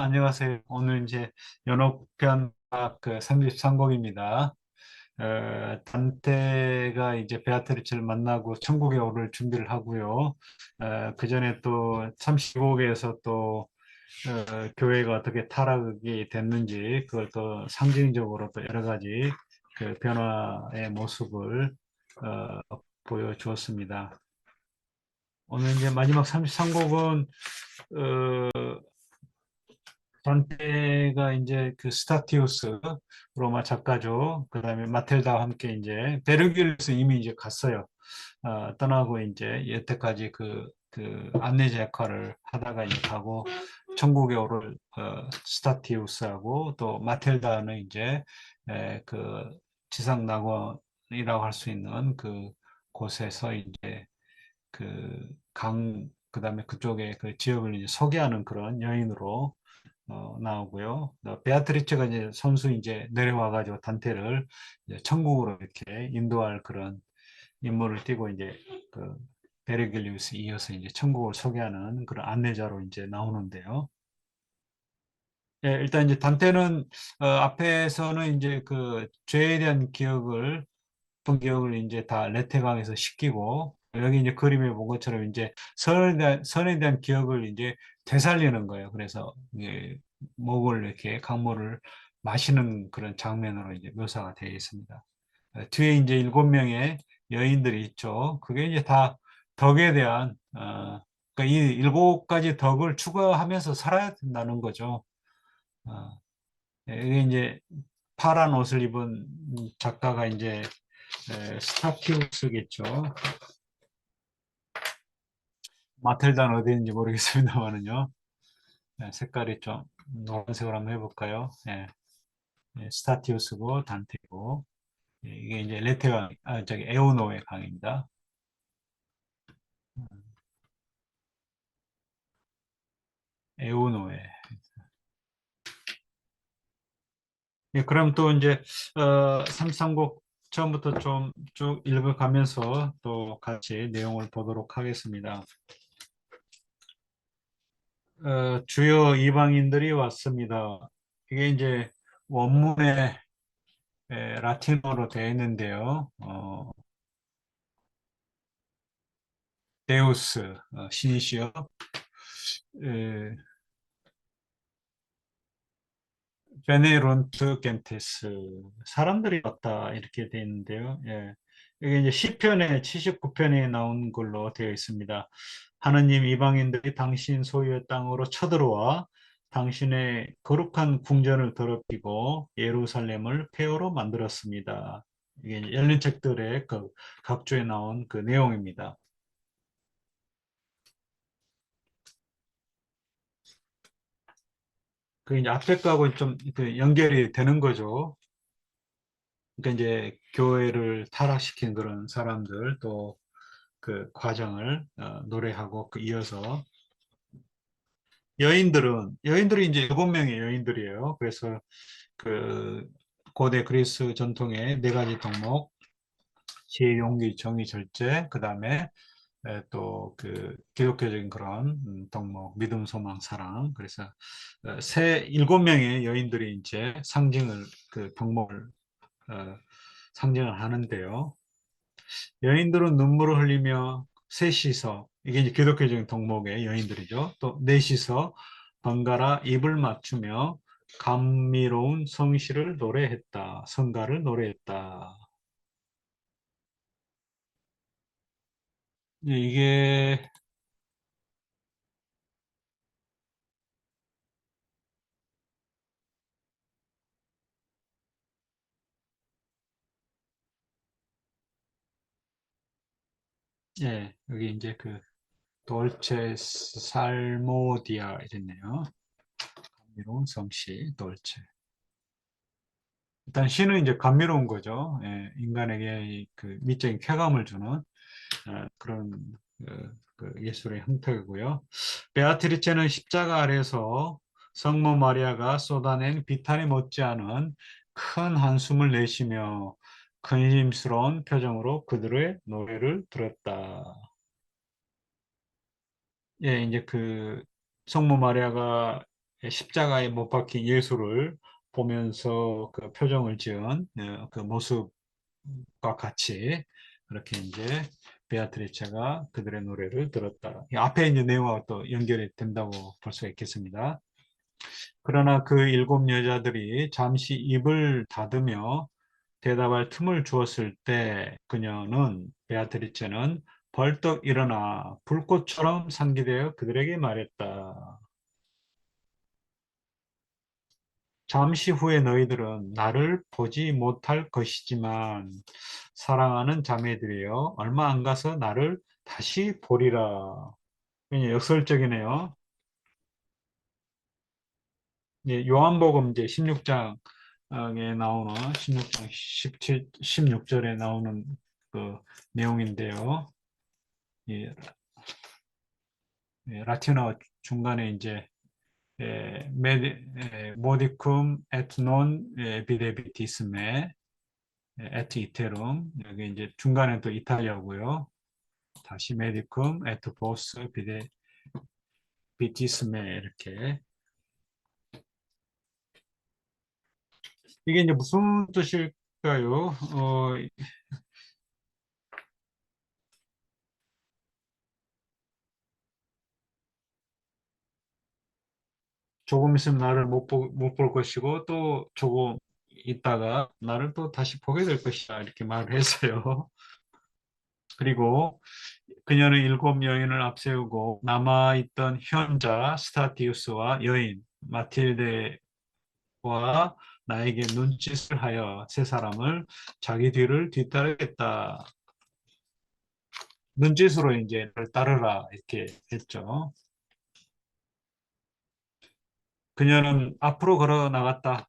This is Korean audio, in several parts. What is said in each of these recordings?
안녕하세요. 오늘 이제 연옥편 그 33곡입니다. 단테가 이제 베아트리체를 만나고 천국에 오를 준비를 하고요. 그 전에 또 32곡에서 또 교회가 어떻게 타락이 됐는지 그걸 또 상징적으로 또 여러 가지 그 변화의 모습을 보여주었습니다. 오늘 이제 마지막 33곡은 단테가 이제 그 스타티우스 로마 작가죠. 그다음에 마텔다와 함께 이제 베르기르에서 이미 이제 갔어요. 떠나고 이제 여태까지 그 안내자 역할을 하다가 이제 가고 천국에 오를 스타티우스하고 또 마텔다는 이제 그 지상 낙원이라고 할 수 있는 그 곳에서 이제 그 그다음에 그쪽에 그 지역을 이제 소개하는 그런 여인으로 나오고요. 베아트리체가 이제 선수 이제 내려와가지고 단테를 이제 천국으로 이렇게 인도할 그런 임무를 띠고 이제 그 베르길리우스 이어서 이제 천국을 소개하는 그런 안내자로 이제 나오는데요. 예, 일단 이제 단테는 앞에서는 이제 그 죄에 대한 기억을 어떤 기억을 이제 다 레테강에서 씻기고 여기 이제 그림에 본 것처럼 이제 선에 대한 기억을 이제 되살리는 거예요. 그래서 이게 목을 이렇게 강물을 마시는 그런 장면으로 이제 묘사가 되어 있습니다. 뒤에 이제 7명의 여인들이 있죠. 그게 이제 다 덕에 대한 그러니까 이 7가지 덕을 추구하면서 살아야 된다는 거죠. 어, 이게 이제 파란 옷을 입은 작가가 이제 스타키우스겠죠. 마텔다는 어디 있는지 모르겠습니다만은요. 색깔이 좀 노란색으로 한번 해볼까요? 스타티우스고 단테고 이게 이제 레테강, 저기 에오노의 강입니다. 에오노의. 예, 그럼 또 이제 33곡 처음부터 좀 쭉 읽어가면서 또 같이 내용을 보도록 하겠습니다. 주요 이방인들이 왔습니다. 이게 이제 원문에 라틴어로 되어 있는데요. 데우스, 신이시여, 에, 베네론트 겐테스, 사람들이 왔다 이렇게 되어 있는데요. 예. 이게 이제 시편의 79편에 나온 걸로 되어 있습니다. 하느님 이방인들이 당신 소유의 땅으로 쳐들어와 당신의 거룩한 궁전을 더럽히고 예루살렘을 폐허로 만들었습니다. 이게 이제 열린 책들의 그 각주에 나온 그 내용입니다. 그 이제 앞에 거하고 좀그 연결이 되는 거죠. 그러니까 이제 교회를 타락시킨 그런 사람들 또 그 과정을 노래하고 그 이어서 여인들이 이제 7명의 여인들이에요. 그래서 그 고대 그리스 전통의 4가지 덕목 지혜, 용기, 정의, 절제, 그다음에 또 그 기독교적인 그런 덕목 믿음, 소망, 사랑. 그래서 새 7명의 여인들이 이제 상징을 그 덕목을 어, 상징을 하는데요. 여인들은 눈물을 흘리며 셋이서 이게 이제 기독교적인 덕목의 여인들이죠. 또 넷이서 번갈아 입을 맞추며 감미로운 성시를 노래했다. 성가를 노래했다. 이게 여기 이제 그 돌체 살모디아 이랬네요. 감미로운 성시 돌체. 일단 시는 이제 감미로운 거죠. 인간에게 그 미적인 쾌감을 주는 그런 그 예술의 형태고요. 베아트리체는 십자가 아래서 성모 마리아가 쏟아낸 비탄에 못지않은 큰 한숨을 내쉬며 근심스러운 표정으로 그들의 노래를 들었다. 예, 이제 그 성모 마리아가 십자가에 못 박힌 예수를 보면서 그 표정을 지은 그 모습과 같이 그렇게 이제 베아트리체가 그들의 노래를 들었다. 이 앞에 이제 내용하고 또 연결이 된다고 볼 수가 있겠습니다. 그러나 그 일곱 여자들이 잠시 입을 닫으며 대답할 틈을 주었을 때 그녀는 베아트리체는 벌떡 일어나 불꽃처럼 상기되어 그들에게 말했다. 잠시 후에 너희들은 나를 보지 못할 것이지만 사랑하는 자매들이여 얼마 안 가서 나를 다시 보리라. 굉장히 역설적이네요. 예, 요한복음 이제 16장에 나오는 16장 17, 16절에 나오는 그 내용인데요. 예, 라틴어 중간에 이제 모디쿰 에트 논 비데비티스메 에트 이테룸 여기 이제 중간에 또 이탈리아고요. 다시 메디쿰 에트 보스 비티스메 이렇게 이게 이제 무슨 뜻일까요? 조금 있으면 나를 못 볼 것이고 또 조금 있다가 나를 또 다시 보게 될 것이다 이렇게 말을 했어요. 그리고 그녀는 일곱 여인을 앞세우고 남아있던 현자 스타티우스와 여인 마틸데와 나에게 눈짓을 하여 세 사람을 자기 뒤를 뒤따르겠다. 눈짓으로 이제 를 따르라 이렇게 했죠. 그녀는 앞으로 걸어 나갔다.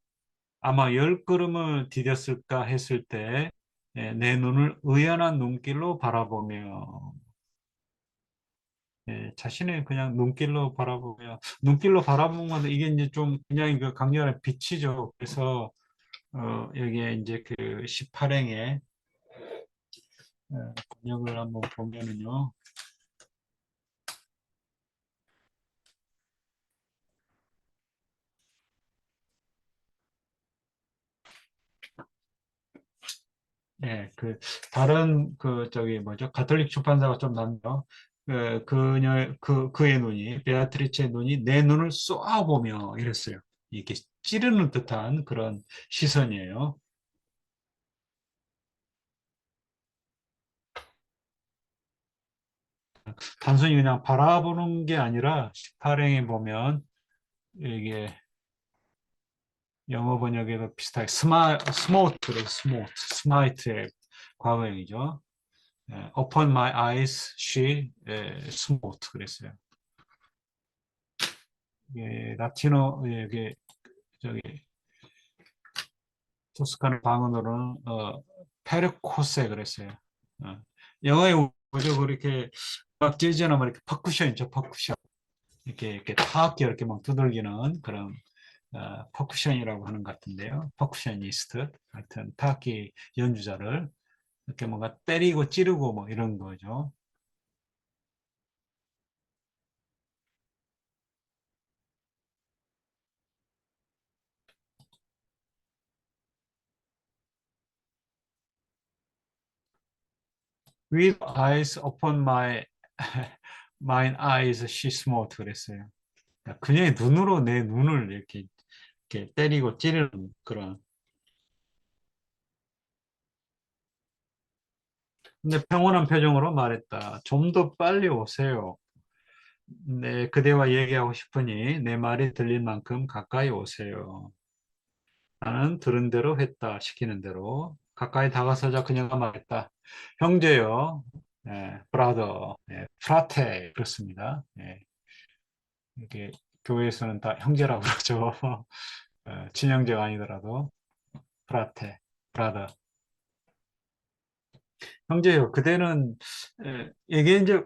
아마 열 걸음을 디뎠을까 했을 때 내 눈을 의연한 눈길로 바라보며 자신의 그냥 눈길로 바라보면 이게 이제 좀 굉장히 그 강렬한 빛이죠. 그래서 여기에 이제 그 18행의 번역을 한번 보면은요. 그 다른 그 저기 뭐죠? 가톨릭 출판사가 좀 낫네요. 그의 눈이 베아트리체의 눈이 내 눈을 쏘아보며 이랬어요. 이렇게 찌르는 듯한 그런 시선이에요. 단순히 그냥 바라보는 게 아니라 18행에 보면 이게 영어 번역에도 비슷하게 스마이트의 과거형이죠. Upon my eyes, she smote 그랬어요. 라틴어 이게 저기 토스카는 방언으로는 페르코세 그랬어요. 어. 영어에 뭐죠? 그렇게 막 재즈나 뭐 이렇게 퍼쿠션이죠, 퍼쿠션. 이렇게 타악기 이렇게 막 두들기는 그런 퍼쿠션이라고 하는 것 같은데요. 퍼쿠셔니스트, 하여튼 타악기 연주자를 이렇게 뭔가 때리고 찌르고 뭐 이런 거죠. With eyes upon my mine eyes, she smote 그랬어요. 그러니까 그녀의 눈으로 내 눈을 이렇게 때리고 찌르는 그런. 근데 평온한 표정으로 말했다. 좀 더 빨리 오세요. 네, 그대와 얘기하고 싶으니 내 말이 들릴 만큼 가까이 오세요. 나는 들은 대로 했다. 시키는 대로. 가까이 다가서자 그녀가 말했다. 형제요. 브라더, 프라테 그렇습니다. 이렇게 교회에서는 다 형제라고 그러죠. 친형제가 아니더라도 프라테, 브라더. 형제요. 그대는 이게 이제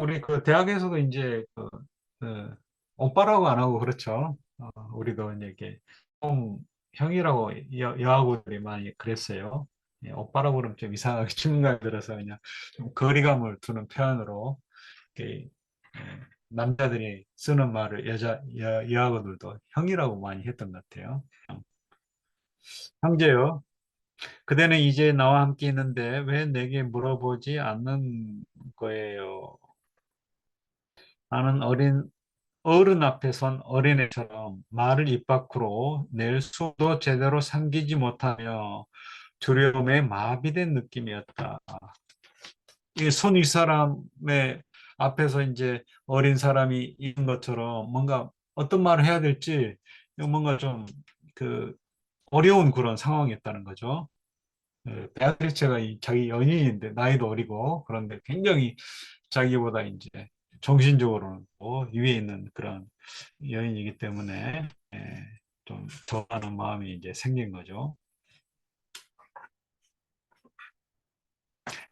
우리 그 대학에서도 이제 오빠라고 안 하고 그렇죠. 우리도 이제 이렇게 좀 형이라고 여하고들이 많이 그랬어요. 오빠라고 그러면 좀 이상하게 친근감이 들어서 그냥 좀 거리감을 두는 표현으로 이렇게 남자들이 쓰는 말을 여하고들도 형이라고 많이 했던 것 같아요. 형제요. 그대는 이제 나와 함께 있는데 왜 내게 물어보지 않는 거예요? 나는 어른 앞에 선 어린애처럼 말을 입 밖으로 낼 수도 제대로 삼키지 못하며 두려움에 마비된 느낌이었다. 이손 윗사람의 앞에서 이제 어린 사람이 있는 것처럼 뭔가 어떤 말을 해야 될지 뭔가 좀 그 어려운 그런 상황이었다는 거죠. 베아트리체가 자기 연인인데 나이도 어리고 그런데 굉장히 자기보다 이제 정신적으로는 또 위에 있는 그런 여인이기 때문에 좀 좋아하는 마음이 이제 생긴 거죠.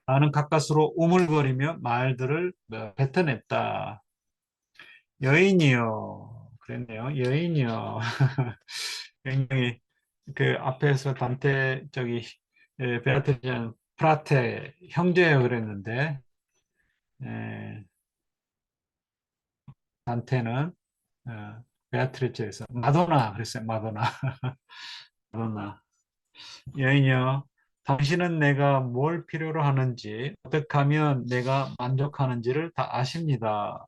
나는 가까스로 우물거리며 말들을 뱉어냈다. 여인이요. 그랬네요. 여인이요. 굉장히 그 앞에서 단테 베아트리체는 프라테 형제예요 그랬는데 에, 단테는 베아트리체에서 마도나 그랬어요. 마도나. 마도나. 여인이여, 당신은 내가 뭘 필요로 하는지, 어떻게 하면 내가 만족하는지를 다 아십니다.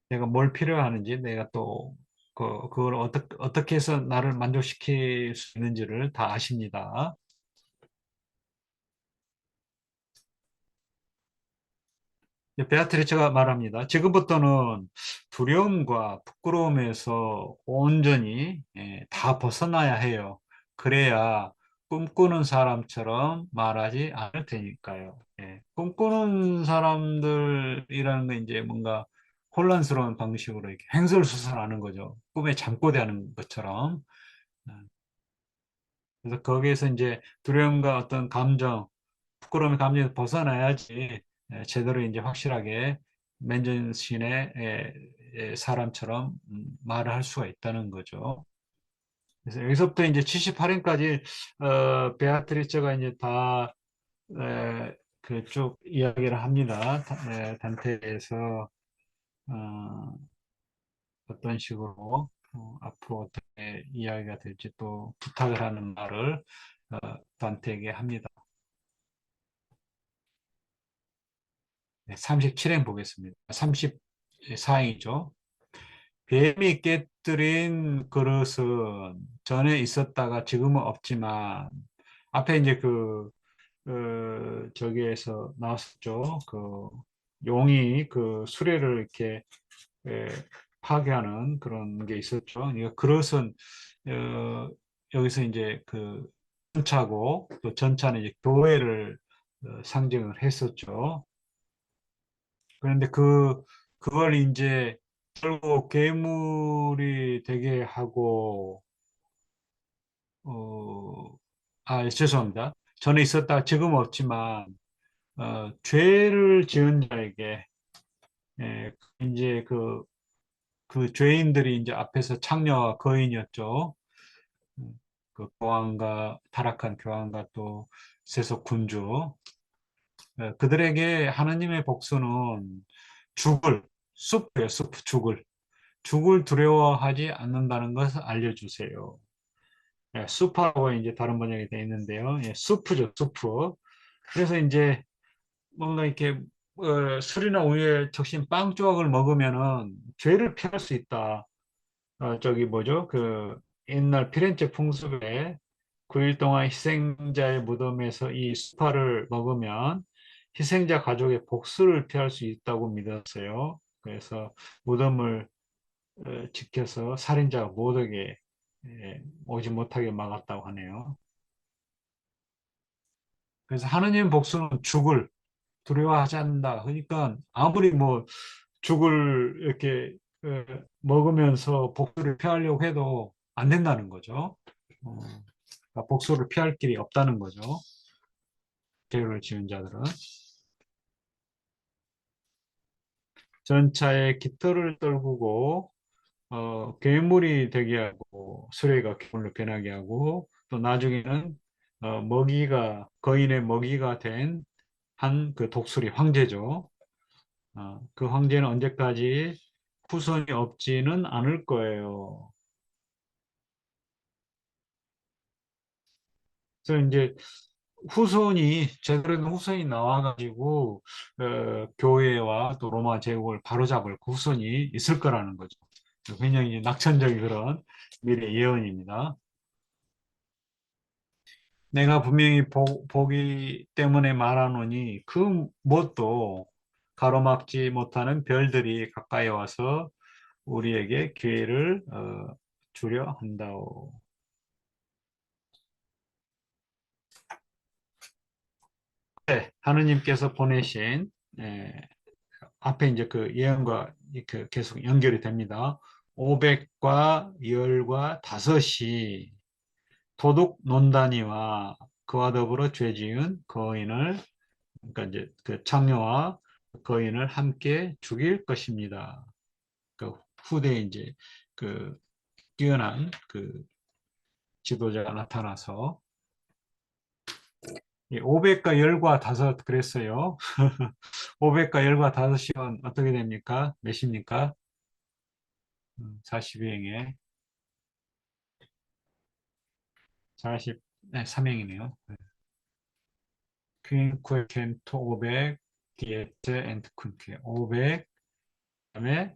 내가 뭘 필요하는지, 내가 또, 그걸 어떻게 해서 나를 만족시킬 수 있는지를 다 아십니다. 베아트리체가 말합니다. 지금부터는 두려움과 부끄러움에서 온전히 다 벗어나야 해요. 그래야 꿈꾸는 사람처럼 말하지 않을 테니까요. 꿈꾸는 사람들이라는 건 이제 뭔가 혼란스러운 방식으로 이렇게 횡설수설하는 거죠. 꿈에 잠꼬대하는 것처럼. 어, 그래서 거기에서 이제 두려움과 어떤 감정, 부끄러움의 감정에서 벗어나야지 제대로 이제 확실하게 맨전신의 사람처럼 말을 할 수가 있다는 거죠. 그래서 여기서부터 이제 78회까지 베아트리처가 이제 다 그쭉 이야기를 합니다. 단테에서 어, 어떤 식으로 앞으로 어떻게 이야기가 될지 또 부탁을 하는 말을 단테에게 합니다. 37행 보겠습니다. 34행이죠. 뱀이 깨뜨린 그릇은 전에 있었다가 지금은 없지만 앞에 이제 저기에서 나왔었죠. 그 용이 그 수레를 이렇게 에, 파괴하는 그런 게 있었죠. 그러니까 그릇은 어, 여기서 이제 그 전차고 또 전차는 이제 교회를 상징을 했었죠. 그런데 그걸 이제 결국 괴물이 되게 하고, 죄송합니다. 전에 있었다, 지금 없지만, 죄를 지은 자에게, 이제 그 죄인들이 이제 앞에서 창녀와 거인이었죠. 그 교황과, 타락한 교황과 또 세속 군주. 그들에게 하나님의 복수는 숲이에요, 죽을 두려워하지 않는다는 것을 알려주세요. 숲하고 이제 다른 번역이 되어 있는데요. 수프죠, 수프. 그래서 이제 뭔가 이렇게 술이나 우유에 적신 빵 조각을 먹으면은 죄를 피할 수 있다. 저기 뭐죠? 그 옛날 피렌체 풍습에 9일 동안 희생자의 무덤에서 이 수파를 먹으면 희생자 가족의 복수를 피할 수 있다고 믿었어요. 그래서 무덤을 지켜서 살인자가 못 오게 오지 못하게 막았다고 하네요. 그래서 하느님 복수는 죽을 두려워하지 않는다. 그러니까 아무리 뭐 죽을 이렇게 먹으면서 복수를 피하려고 해도 안 된다는 거죠. 그러니까 복수를 피할 길이 없다는 거죠. 죄를 지은 자들은. 전차에 깃털을 떨구고 괴물이 되게 하고 수레가 괴물로 변하게 하고 또 나중에는 거인의 먹이가 된 한 그 독수리 황제죠. 그 황제는 언제까지 후손이 없지는 않을 거예요. 그래서 이제 후손이 제대로 된 후손이 나와가지고 교회와 또 로마 제국을 바로잡을 그 후손이 있을 거라는 거죠. 굉장히 낙천적인 그런 미래 예언입니다. 내가 분명히 보기 때문에 말하노니 그 뭣도 가로막지 못하는 별들이 가까이 와서 우리에게 기회를 주려 한다오. 네, 하느님께서 보내신 예, 앞에 이제 그 예언과 그 계속 연결이 됩니다. 500과 열과 다섯이 도둑 논다니와 그와 더불어 죄 지은 거인을 그러니까 이제 그 창녀와 거인을 함께 죽일 것입니다. 그 후대에 이제 그 뛰어난 그 지도자가 나타나서 500과 열과 다섯 그랬어요. 500과 열과 다섯이면 어떻게 됩니까? 몇입니까? 42행에 40, 네, 3행이네요. 퀸, 쿠에, 켄, 토, 500, 디에트, 엔트, 퀸, 500, 그다음에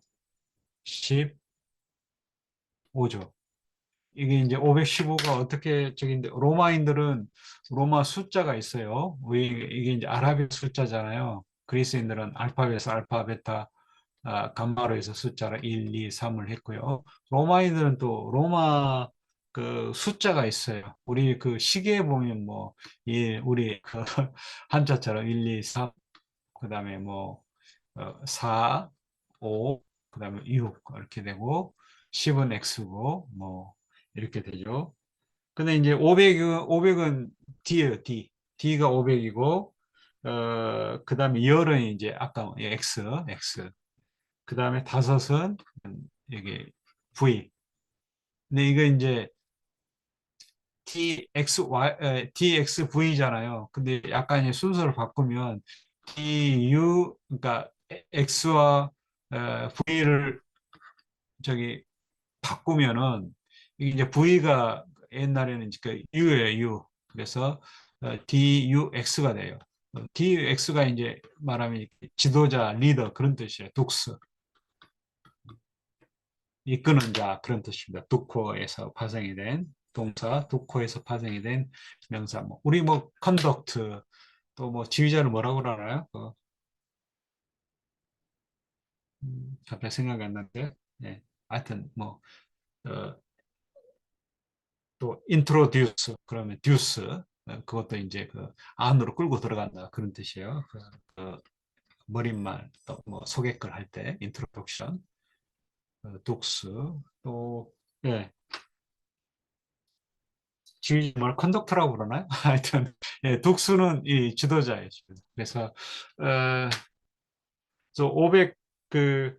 15조. 이게 이제 515가 어떻게 저기인데 로마인들은 로마 숫자가 있어요. 이게 이제 아라비아 숫자잖아요. 그리스인들은 알파벳에서 알파, 베타, 감마로에서 숫자로 1, 2, 3을 했고요. 로마인들은 또 로마 그 숫자가 있어요. 우리 그 시계에 보면 뭐, 우리 그 한자처럼 1, 2, 3, 그 다음에 뭐, 4, 5, 그 다음에 6 이렇게 되고, 10은 X고, 뭐, 이렇게 되죠. 근데 이제 500은 D예요, D. D가 500이고, 그 다음에 열은 이제 아까 X. 그 다음에 다섯은 여기 V. 근데 이거 이제 DXV잖아요. 근데 약간 이제 순서를 바꾸면 그러니까 X와 V를 저기 바꾸면은 이게 이제 V가 옛날에는 이제 그 U예요, U. 그래서 DUX가 돼요. DUX가 이제 말하면 지도자, 리더 그런 뜻이에요. 독스. 이끄는 자 그런 뜻입니다. 두코에서 파생이 된 동사, 두코에서 파생이 된 명사. 뭐 우리 뭐 컨덕트 또 뭐 지휘자를 뭐라고 그러나요? 갑자기 생각이 안 나는데. 예. 하여튼 뭐 어, 또 인트로듀스 그러면 듀스 그것도 이제 그 안으로 끌고 들어간다 그런 뜻이에요. 그 머릿말 또 뭐 소개글 할 때 인트로덕션, 독스 또 예. 뭘 컨덕터라고 그러나요? 하여튼 예, 독수는 이 지도자예요. 그래서 어, 500 그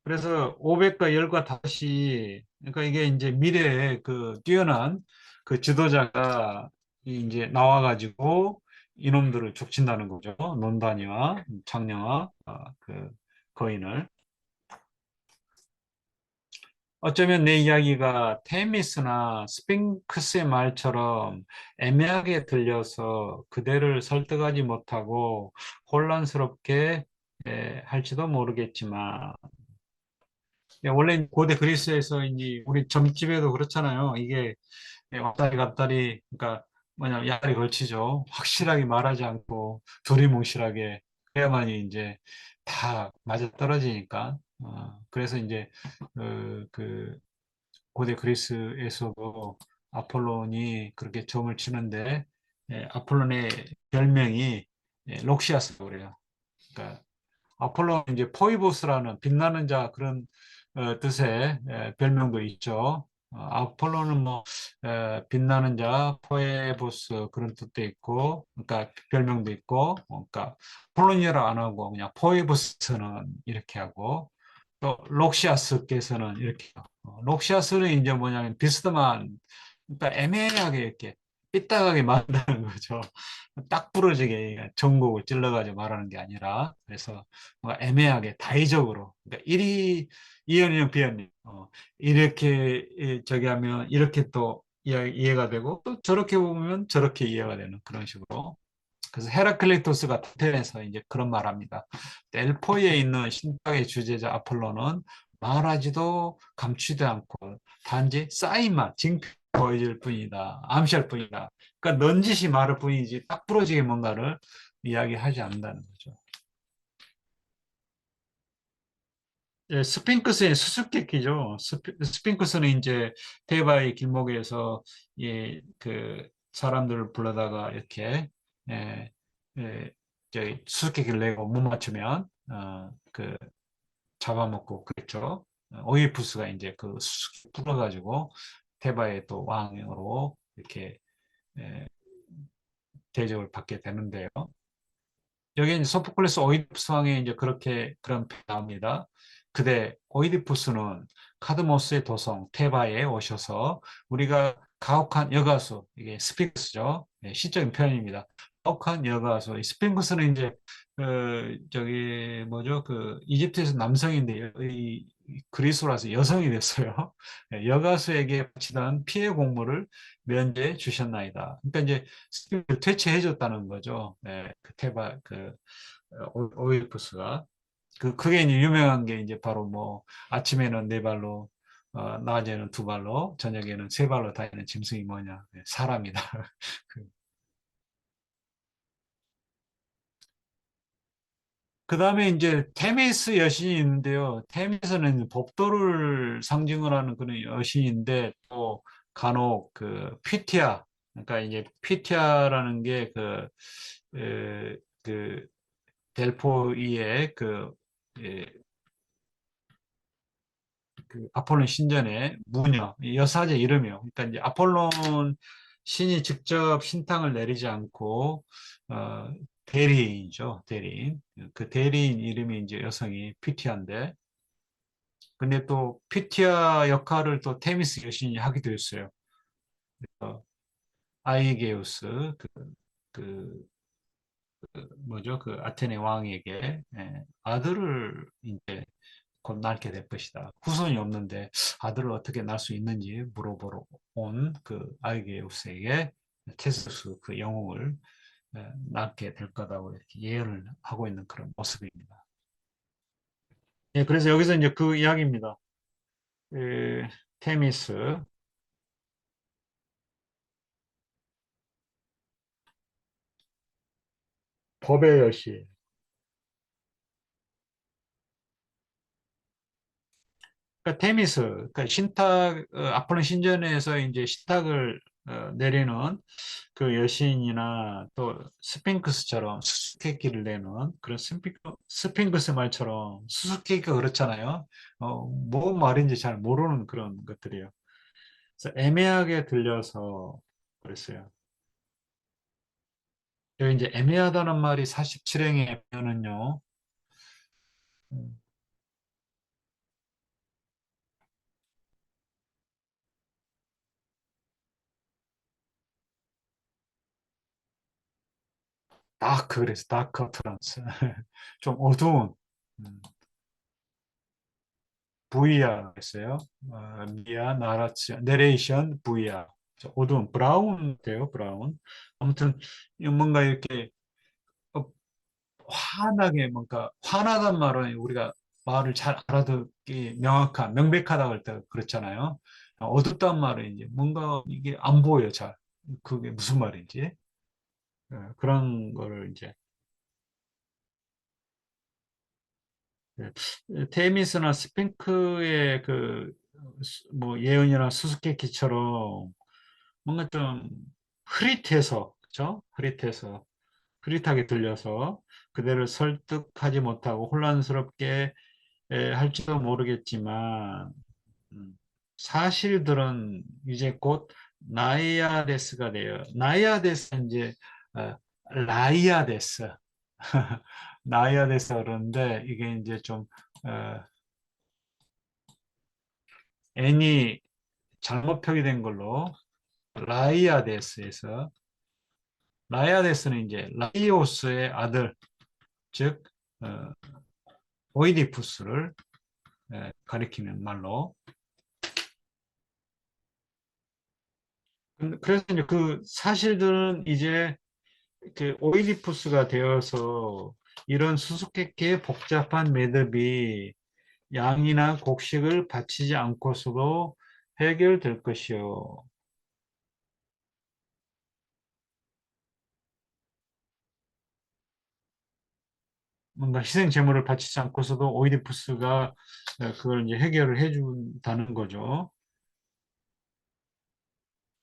그래서 500과 열과 다시 그러니까 이게 이제 미래에 그 뛰어난 그 지도자가 이제 나와가지고 이놈들을 족친다는 거죠. 논다니와 장녀와 그 거인을. 어쩌면 내 이야기가 테미스나 스핑크스의 말처럼 애매하게 들려서 그대를 설득하지 못하고 혼란스럽게 할지도 모르겠지만 원래 고대 그리스에서 이제 우리 점집에도 그렇잖아요. 이게 왔다리 갔다리 그러니까 뭐냐 야리 걸치죠. 확실하게 말하지 않고 두리뭉실하게 그래야만이 이제 다 맞아 떨어지니까. 그래서 이제 그 고대 그리스에서도 아폴론이 그렇게 점을 치는데 아폴론의 별명이 록시아스라고 그래요. 그러니까 아폴론 이제 포이보스라는 빛나는 자 그런 뜻의 별명도 있죠. 아폴로는 뭐 빛나는 자, 포에보스 그런 뜻도 있고, 그러니까 별명도 있고, 그러니까 폴로니아라 안 하고 그냥 포에보스는 이렇게 하고, 또 록시아스께서는 이렇게 록시아스는 이제 뭐냐면 비스듬한 그러니까 애매하게 이렇게 삐딱하게 말한다는 거죠. 딱 부러지게 전곡을 찔러가지고 말하는 게 아니라, 그래서 뭔가 애매하게 다의적으로, 그러니까 이현이형 비현님, 이렇게 저기 하면 이렇게 또 이해가 되고, 또 저렇게 보면 저렇게 이해가 되는 그런 식으로. 그래서 헤라클리토스가 아테네에서 이제 그런 말합니다. 델포이에 있는 신탁의 주제자 아폴로는 말하지도 감추지도 않고 단지 쌓인만 징표 보여줄 뿐이다. 암시할 뿐이다. 그러니까 넌지시 말할 뿐이지 딱 부러지게 뭔가를 이야기하지 않는다는 거죠. 예, 스핑크스의 수수께끼죠. 스핑크스는 이제 테바의 길목에서 예, 그 사람들을 불러다가 이렇게 예, 예, 저기 수수께끼를 내고 못 맞추면 그 잡아먹고 그랬죠. 오이푸스가 이제 그 수수께끼 풀어가지고 테바의 또 왕으로 이렇게 예, 대접을 받게 되는데요. 여기 이제 소포클레스 오이디푸스 왕이 이제 그렇게 그런 표현이 나옵니다. 그대 오이디푸스는 카드모스의 도성 테바에 오셔서 우리가 가혹한 여가수 이게 스핑크스죠. 네, 시적인 표현입니다. 가혹한 여가수 이 스핑크스는 이제 그 저기 뭐죠 그 이집트에서 남성인데 이 그리스로라서 여성이 됐어요. 네, 여가수에게 바치던 피해 공물을 면제해 주셨나이다. 그러니까 이제 스핑크스를 퇴치해 줬다는 거죠. 네, 그 테바 그 오이푸스가 그게 이제 유명한 게 이제 바로 뭐 아침에는 네 발로 낮에는 두 발로 저녁에는 세 발로 다니는 짐승이 뭐냐 네, 사람이다. 그 다음에 이제 테미스 여신이 있는데요. 테미스는 법도를 상징을 하는 그런 여신인데 또 간혹 그 퓨티아 그러니까 이제 퓨티아라는 게그 델포이의 그 아폴론 신전의 무녀, 이 여사제 이름이요. 그러니까 이제 아폴론 신이 직접 신탕을 내리지 않고 대리인이죠, 대리인. 그 대리인 이름이 이제 여성이 피티아인데, 근데 또 피티아 역할을 또 테미스 여신이 하기도 했어요. 어, 아이게우스 그, 뭐죠, 그 아테네 왕에게 아들을 이제 곧 낳게 될 것이다. 후손이 없는데 아들을 어떻게 낳을 수 있는지 물어보러 온 그 아이게우스에게 테세우스 그 영웅을 낳게 될 거다고 이렇게 예언을 하고 있는 그런 모습입니다. 예, 그래서 여기서 이제 그 이야기입니다. 그 테미스 법의 여신. 그러니까 테미스, 그러니까 신탁 아폴론 신전에서 이제 신탁을 내리는 그 여신이나 또 스핑크스처럼 수수께끼를 내는 그런 스핑크스 말처럼 수수께끼가 그렇잖아요. 뭐 말인지 잘 모르는 그런 것들이에요. 그래서 애매하게 들려서 그랬어요. 여기 이제 애매하다는 말이 47행의 애매는요. 다크 그래서 다크 어트런스 좀 어두운 V야 했어요. 미아 나라츠 내레이션 V야. 어두운 브라운 돼요. 브라운. 아무튼 뭔가 이렇게 어, 환하게 뭔가 화나단 말은 우리가 말을 잘 알아듣기 명확한 명백하다고 할 때 그렇잖아요. 어둡단 말은 이제 뭔가 이게 안 보여 잘. 그게 무슨 말인지. 그런 거를 이제 테미스나 스핑크의 그 뭐 예언이나 수수께끼처럼 뭔가 좀 흐릿해서 그죠? 흐릿해서 흐릿하게 들려서 그대를 설득하지 못하고 혼란스럽게 할지도 모르겠지만 음, 사실들은 이제 곧 나이아데스가 돼요. 나이아데스 이제 어, 라이아데스 나이아데스 그러는데 이게 이제 좀 어, n이 잘못 표기된 걸로 라이아데스에서 라이아데스는 이제 라이오스의 아들, 즉 어, 오이디푸스를 가리키는 말로. 그래서 이제 그 사실들은 이제 그 오이디푸스가 되어서 이런 수수께끼의 복잡한 매듭이 양이나 곡식을 바치지 않고서도 해결될 것이요. 뭔가 희생 제물을 바치지 않고서도 오이디푸스가 그걸 이제 해결을 해준다는 거죠.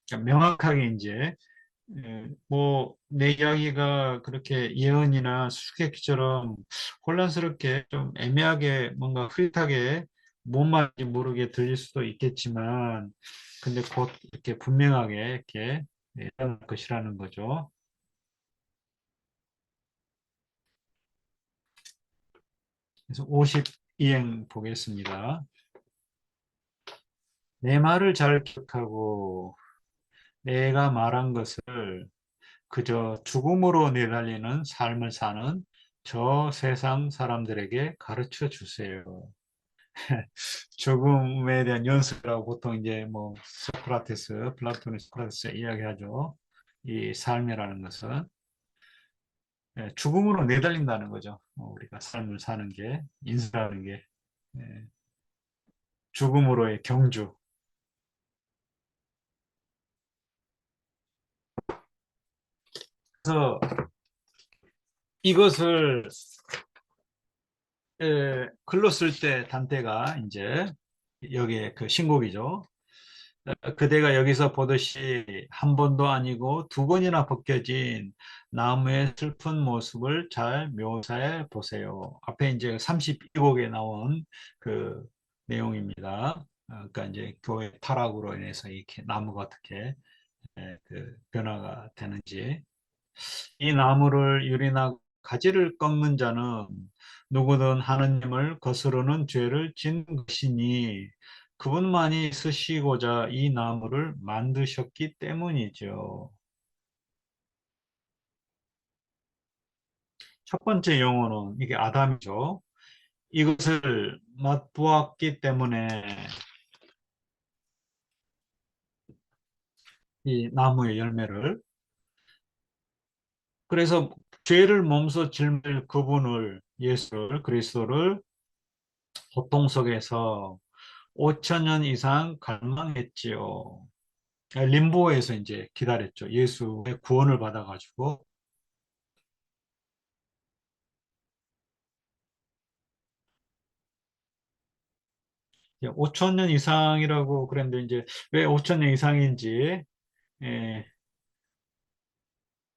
그러니까 명확하게 이제 뭐 내 이야기가 그렇게 예언이나 수수께끼처럼 혼란스럽게 좀 애매하게 뭔가 흐릿하게 뭔 말인지 모르게 들릴 수도 있겠지만 근데 곧 이렇게 분명하게 이렇게 일어날 것이라는 거죠. 그래서 52행 보겠습니다. 내 말을 잘 기억하고 내가 말한 것을 그저 죽음으로 내달리는 삶을 사는 저 세상 사람들에게 가르쳐 주세요. 죽음에 대한 연습이라고 보통 이제 뭐 소크라테스, 플라톤의 소크라테스 이야기하죠. 이 삶이라는 것은 죽음으로 내달린다는 거죠. 우리가 삶을 사는 게, 인생하는 게 예, 죽음으로의 경주. 그래서 이것을 글로 쓸 때 단테가 이제 여기에 그 신곡이죠. 그대가 여기서 보듯이 한 번도 아니고 두 번이나 벗겨진 나무의 슬픈 모습을 잘 묘사해 보세요. 앞에 이제 32곡에 나온 그 내용입니다. 그러니까 이제 교회 타락으로 인해서 이렇게 나무가 어떻게 그 변화가 되는지. 이 나무를 유린하고 가지를 꺾는 자는 누구든 하느님을 거스르는 죄를 진 것이니 그분만이 쓰시고자 이 나무를 만드셨기 때문이죠. 첫 번째 용어는 이게 아담이죠. 이것을 맛보았기 때문에 이 나무의 열매를 그래서 죄를 몸소 짊을 그분을 예수를 그리스도를 고통 속에서 5천 년 이상 갈망했지요. 림보에서 이제 기다렸죠. 예수의 구원을 받아가지고 5천 년 이상이라고 그랬는데 이제 왜 5천 년 이상인지 예,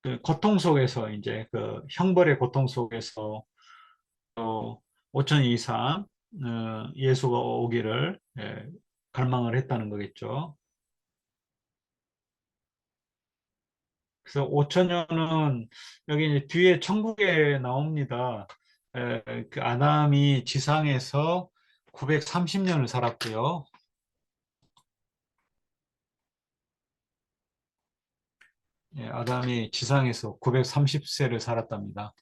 그 고통 속에서 이제 그 형벌의 고통 속에서 5천 년 이상 예수가 오기를 갈망을 했다는 거겠죠. 그래서 5천 년은 여기 이제 뒤에 천국에 나옵니다. 그 아담이 지상에서 930년을 살았고요. 아담이 지상에서 930세를 살았답니다.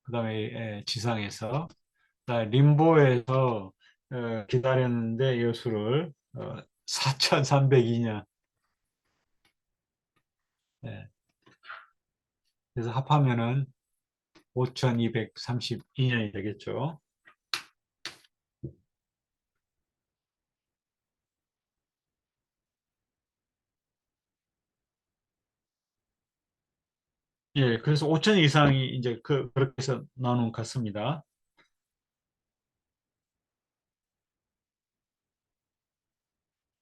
그 다음에 지상에서 림보에서 기다렸는데 예수를 4302년. 그래서 합하면은 5232년이 되겠죠. 예, 그래서 5천 이상이 이제 그렇게 해서 나눈 것 같습니다.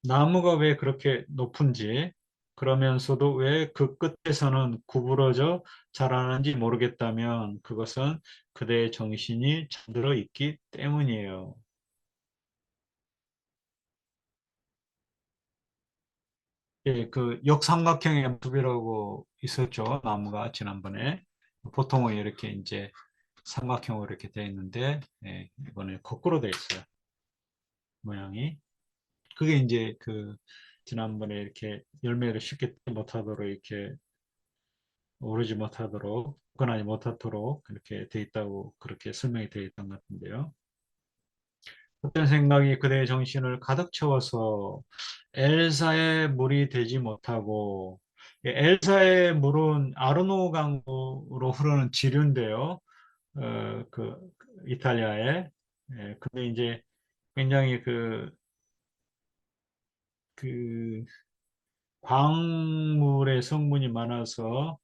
나무가 왜 그렇게 높은지, 그러면서도 왜 그 끝에서는 구부러져 자라는지 모르겠다면 그것은 그대의 정신이 잠들어 있기 때문이에요. 예, 그 역삼각형의 모습이라고 있었죠. 나무가 지난번에. 보통은 이렇게 이제 삼각형으로 이렇게 되어 있는데, 이번에 거꾸로 되어 있어요. 모양이. 그게 이제 그 지난번에 이렇게 열매를 쉽게 따지 못하도록 이렇게 오르지 못하도록 접근하지 못하도록 이렇게 돼 있다고 그렇게 설명이 되어 있던 것 같은데요. 어떤 생각이 그대의 정신을 가득 채워서 엘사의 물이 되지 못하고 엘사의 물은 아르노 강으로 흐르는 지류인데요. 그 이탈리아에 근데 이제 굉장히 그 광물의 성분이 많아서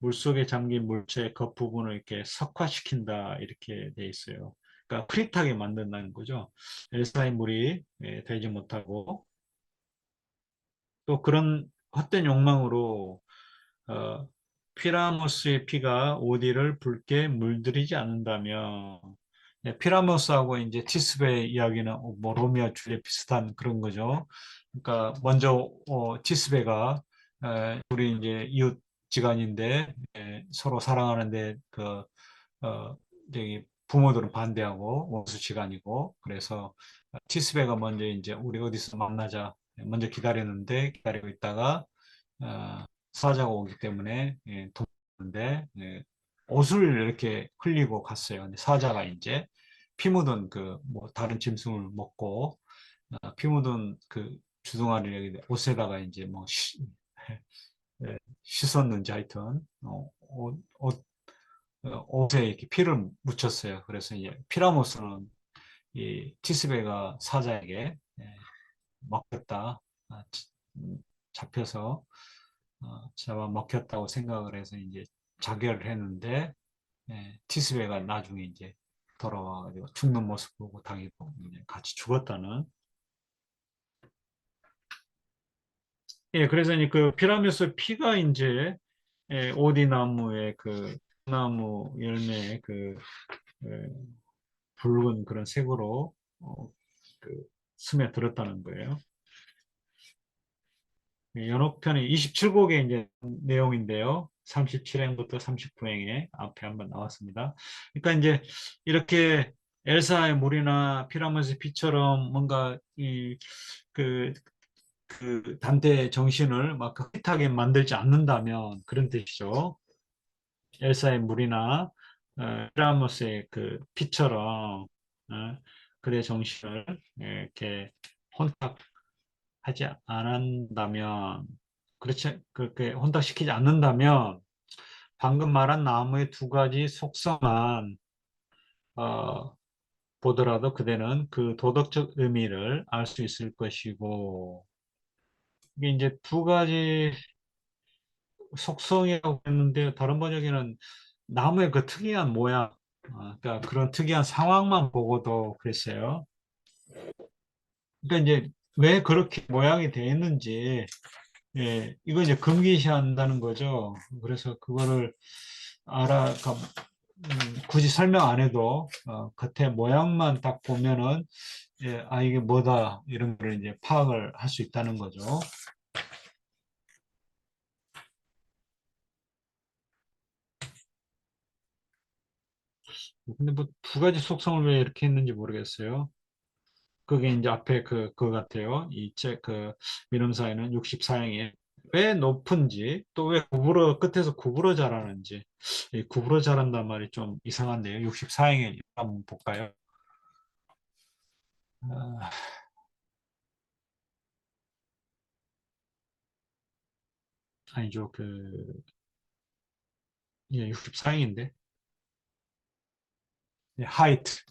물속에 잠긴 물체의 겉부분을 이렇게 석화시킨다 이렇게 돼 있어요. 그러니까 흐릿하게 만든다는 거죠. 엘사의 물이 되지 못하고 또 그런 헛된 욕망으로 어, 피라모스의 피가 오디를 붉게 물들이지 않는다면 피라모스하고 이제 티스베의 이야기는 뭐 로미오 줄리엣 비슷한 그런 거죠. 그러니까 먼저 티스베가 우리 이제 이웃지간인데 서로 사랑하는데 어, 저기 부모들은 반대하고 원수지간이고 그래서 티스베가 먼저 이제 우리 어디서 만나자 먼저 기다렸는데 기다리고 있다가 어, 사자가 오기 때문에 도망는데 옷을 이렇게 흘리고 갔어요. 근데 사자가 이제 피 묻은 그 뭐 다른 짐승을 먹고 피 묻은 그 주둥아리를 옷에다가 이제 뭐 씻었는지 하여튼 옷에 이렇게 피를 묻혔어요. 그래서 이제 피라모스는 이 티스베가 사자에게 먹혔다, 음, 잡혀서 잡아먹혔다고 생각을 해서 이제 자결을 했는데 티스베가 나중에 이제 돌아와가지고 죽는 모습 보고 당해도 이제 같이 죽었다는. 그래서 이제 그 피라미스 피가 이제 오디나무의 그 나무 열매의 에, 붉은 그런 색으로 그 스며들었다는 거예요. 연옥편이 27곡의 이제 내용인데요. 37행부터 39행에 앞에 한번 나왔습니다. 그러니까 이제 이렇게 엘사의 물이나 피라미드 피처럼 뭔가 그, 그 단테의 정신을 막 흐릿하게 만들지 않는다면 그런 뜻이죠. 엘사의 물이나 피라모스의 그 피처럼 그의 정신을 이렇게 혼탁하지 않는다면 그렇지 그렇게 혼탁시키지 않는다면 방금 말한 나무의 두 가지 속성만 어, 보더라도 그대는 그 도덕적 의미를 알 수 있을 것이고 이게 이제 두 가지 속성이라고 했는데 다른 번역에는 나무의 그 특이한 모양, 그러니까 그런 특이한 상황만 보고도 그랬어요. 그러니까 이제 왜 그렇게 모양이 되어 있는지, 이거 이제 금기시한다는 거죠. 그래서 그거를 굳이 설명 안 해도 겉에 모양만 딱 보면은 이게 뭐다 이런 걸 이제 파악을 할 수 있다는 거죠. 근데 뭐 두 가지 속성을 왜 이렇게 했는지 모르겠어요. 그게 이제 앞에 그거 같아요. 이 책, 민음사에는 64행에 왜 높은지, 또 왜 끝에서 구부러 자라는지, 이 구부러 자란단 말이 좀 이상한데요. 64행에 한번 볼까요? 아, 아니죠. 예, 64행인데, height,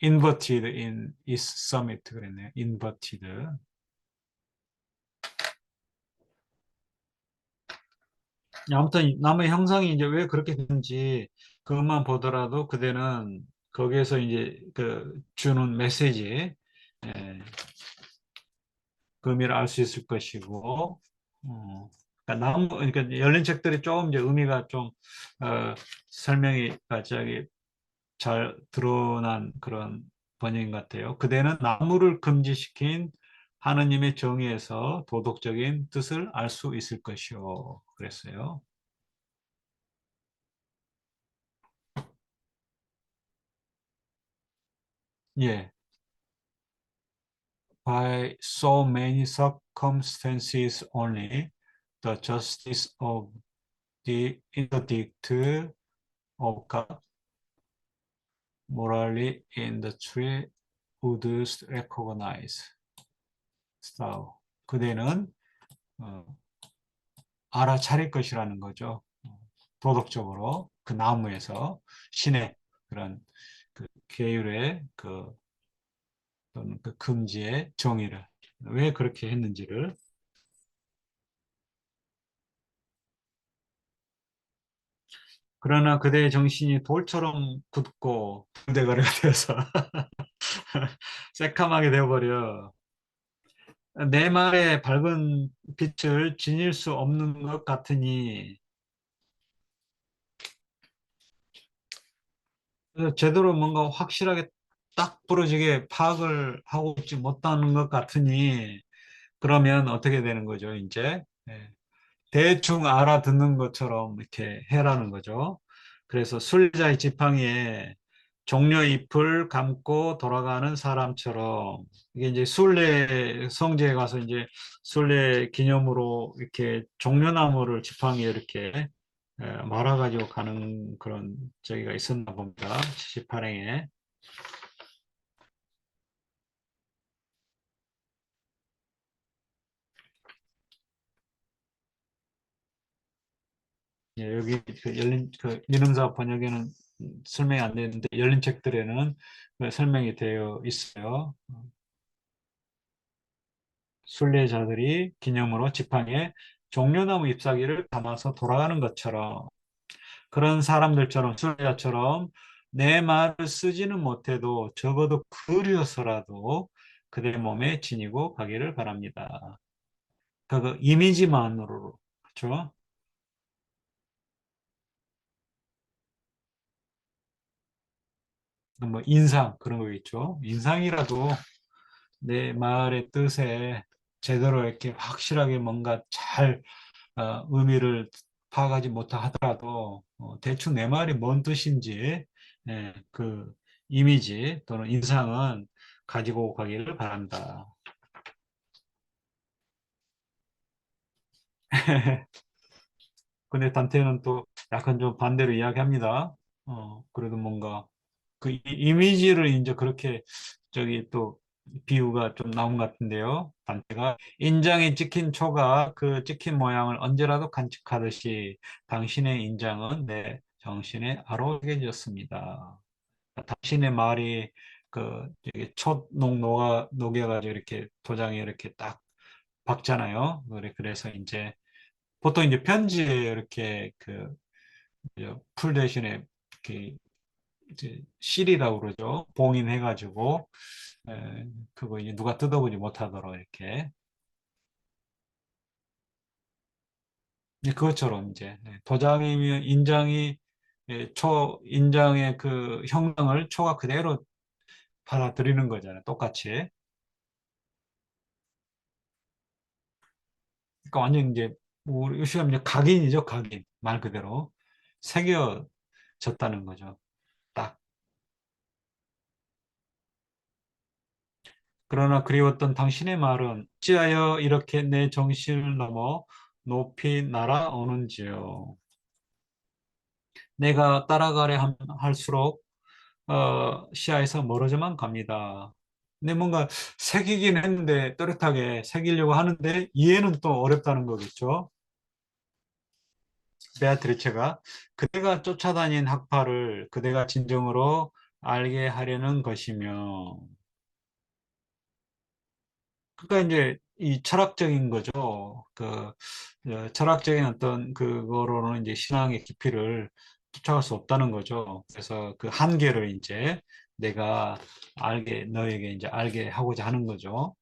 inverted in its summit 그랬네요. inverted. 아무튼 나무의 형상이 이제 왜 그렇게 되는지 그것만 보더라도 그대는 거기에서 이제 그 주는 메시지, 예, 그 의미를 알 수 있을 것이고, 그러니까 그러니까 열린 책들이 조금 이제 의미가 좀 설명이 갑자기 잘 드러난 그런 번역인 것 같아요. 그대는 나무를 금지시킨 하느님의 정의에서 도덕적인 뜻을 알 수 있을 것이요. 그랬어요. 예. by so many circumstances only, the justice of the interdict of God morally in the tree would recognize. So, 그대는 어, 알아차릴 것이라는 거죠. 도덕적으로 그 나무에서 신의 그런 그 계율의 그 또는 그 금지의 정의를 왜 그렇게 했는지를. 그러나 그대의 정신이 돌처럼 굳고 부대가리가 되어서 새카맣게 되어버려 내 말에 밝은 빛을 지닐 수 없는 것 같으니 그래서 제대로 뭔가 확실하게 딱 부러지게 파악을 하고 있지 못하는 것 같으니 그러면 어떻게 되는 거죠, 이제? 예. 대충 알아듣는 것처럼 이렇게 해라는 거죠. 그래서 순례자의 지팡이에 종려 잎을 감고 돌아가는 사람처럼 이게 이제 순례 성지에 가서 이제 순례 기념으로 이렇게 종려나무를 지팡이에 이렇게 말아가지고 가는 그런 저기가 있었나 봅니다. 78행에. 예, 여기 그 열린 그 민음사 번역에는 설명이 안 되는데 열린 책들에는 설명이 되어 있어요. 순례자들이 기념으로 지팡이에 종려나무 잎사귀를 담아서 돌아가는 것처럼 그런 사람들처럼 순례자처럼 내 말을 쓰지는 못해도 적어도 그려서라도 그들의 몸에 지니고 가기를 바랍니다. 그 이미지만으로 그렇죠? 뭐 인상 그런 거 있죠. 인상이라도 내 말의 뜻에 제대로 이렇게 확실하게 뭔가 잘 의미를 파악하지 못하더라도 대충 내 말이 뭔 뜻인지 그 이미지 또는 인상은 가지고 가기를 바란다. 근데 단테는 또 약간 좀 반대로 이야기합니다. 그래도 뭔가 그 이미지를 이제 그렇게 저기 또 비유가 좀 나온 것 같은데요. 단테가 인장에 찍힌 초가 그 찍힌 모양을 언제라도 간직하듯이 당신의 인장은 내 정신에 아로게졌습니다. 당신의 말이 그 저기 촛농 녹여가지고 이렇게 도장에 이렇게 딱 박잖아요. 그래서 이제 보통 이제 편지에 이렇게 그 풀 대신에 이렇게 이제 실이라고 그러죠. 봉인해가지고 그거 이제 누가 뜯어보지 못하도록 이렇게 이제 그것처럼 이제 도장이면 인장이 초 인장의 그 형상을 초가 그대로 받아들이는 거잖아요. 똑같이. 그러니까 완전 이제 우리 요즘 이제 각인이죠. 각인 말 그대로 새겨졌다는 거죠. 딱. 그러나 그리웠던 당신의 말은 어찌하여 이렇게 내 정신을 넘어 높이 날아오는지요. 내가 따라가려 할수록 시야에서 멀어져만 갑니다. 근데 뭔가 새기긴 했는데 또렷하게 새기려고 하는데 이해는 또 어렵다는 거겠죠. 베아트리체가 그대가 쫓아다닌 학파를 그대가 진정으로 알게 하려는 것이며 그러니까 이제 이 철학적인 거죠. 철학적인 어떤 그거로는 이제 신앙의 깊이를 쫓아갈 수 없다는 거죠. 그래서 그 한계를 이제 내가 너에게 이제 알게 하고자 하는 거죠.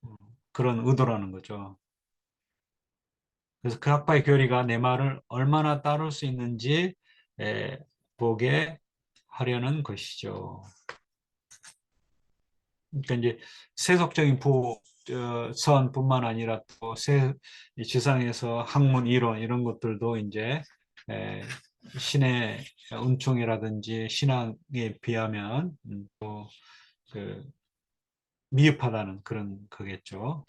음, 그런 의도라는 거죠. 그래서 그 학파의 교리가 내 말을 얼마나 따를 수 있는지 에, 보게 하려는 것이죠. 그러니까 이제 세속적인 선뿐만 아니라 또 이 지상에서 학문 이론 이런 것들도 이제 에, 신의 은총이라든지 신앙에 비하면 또그 미흡하다는 그런 거겠죠.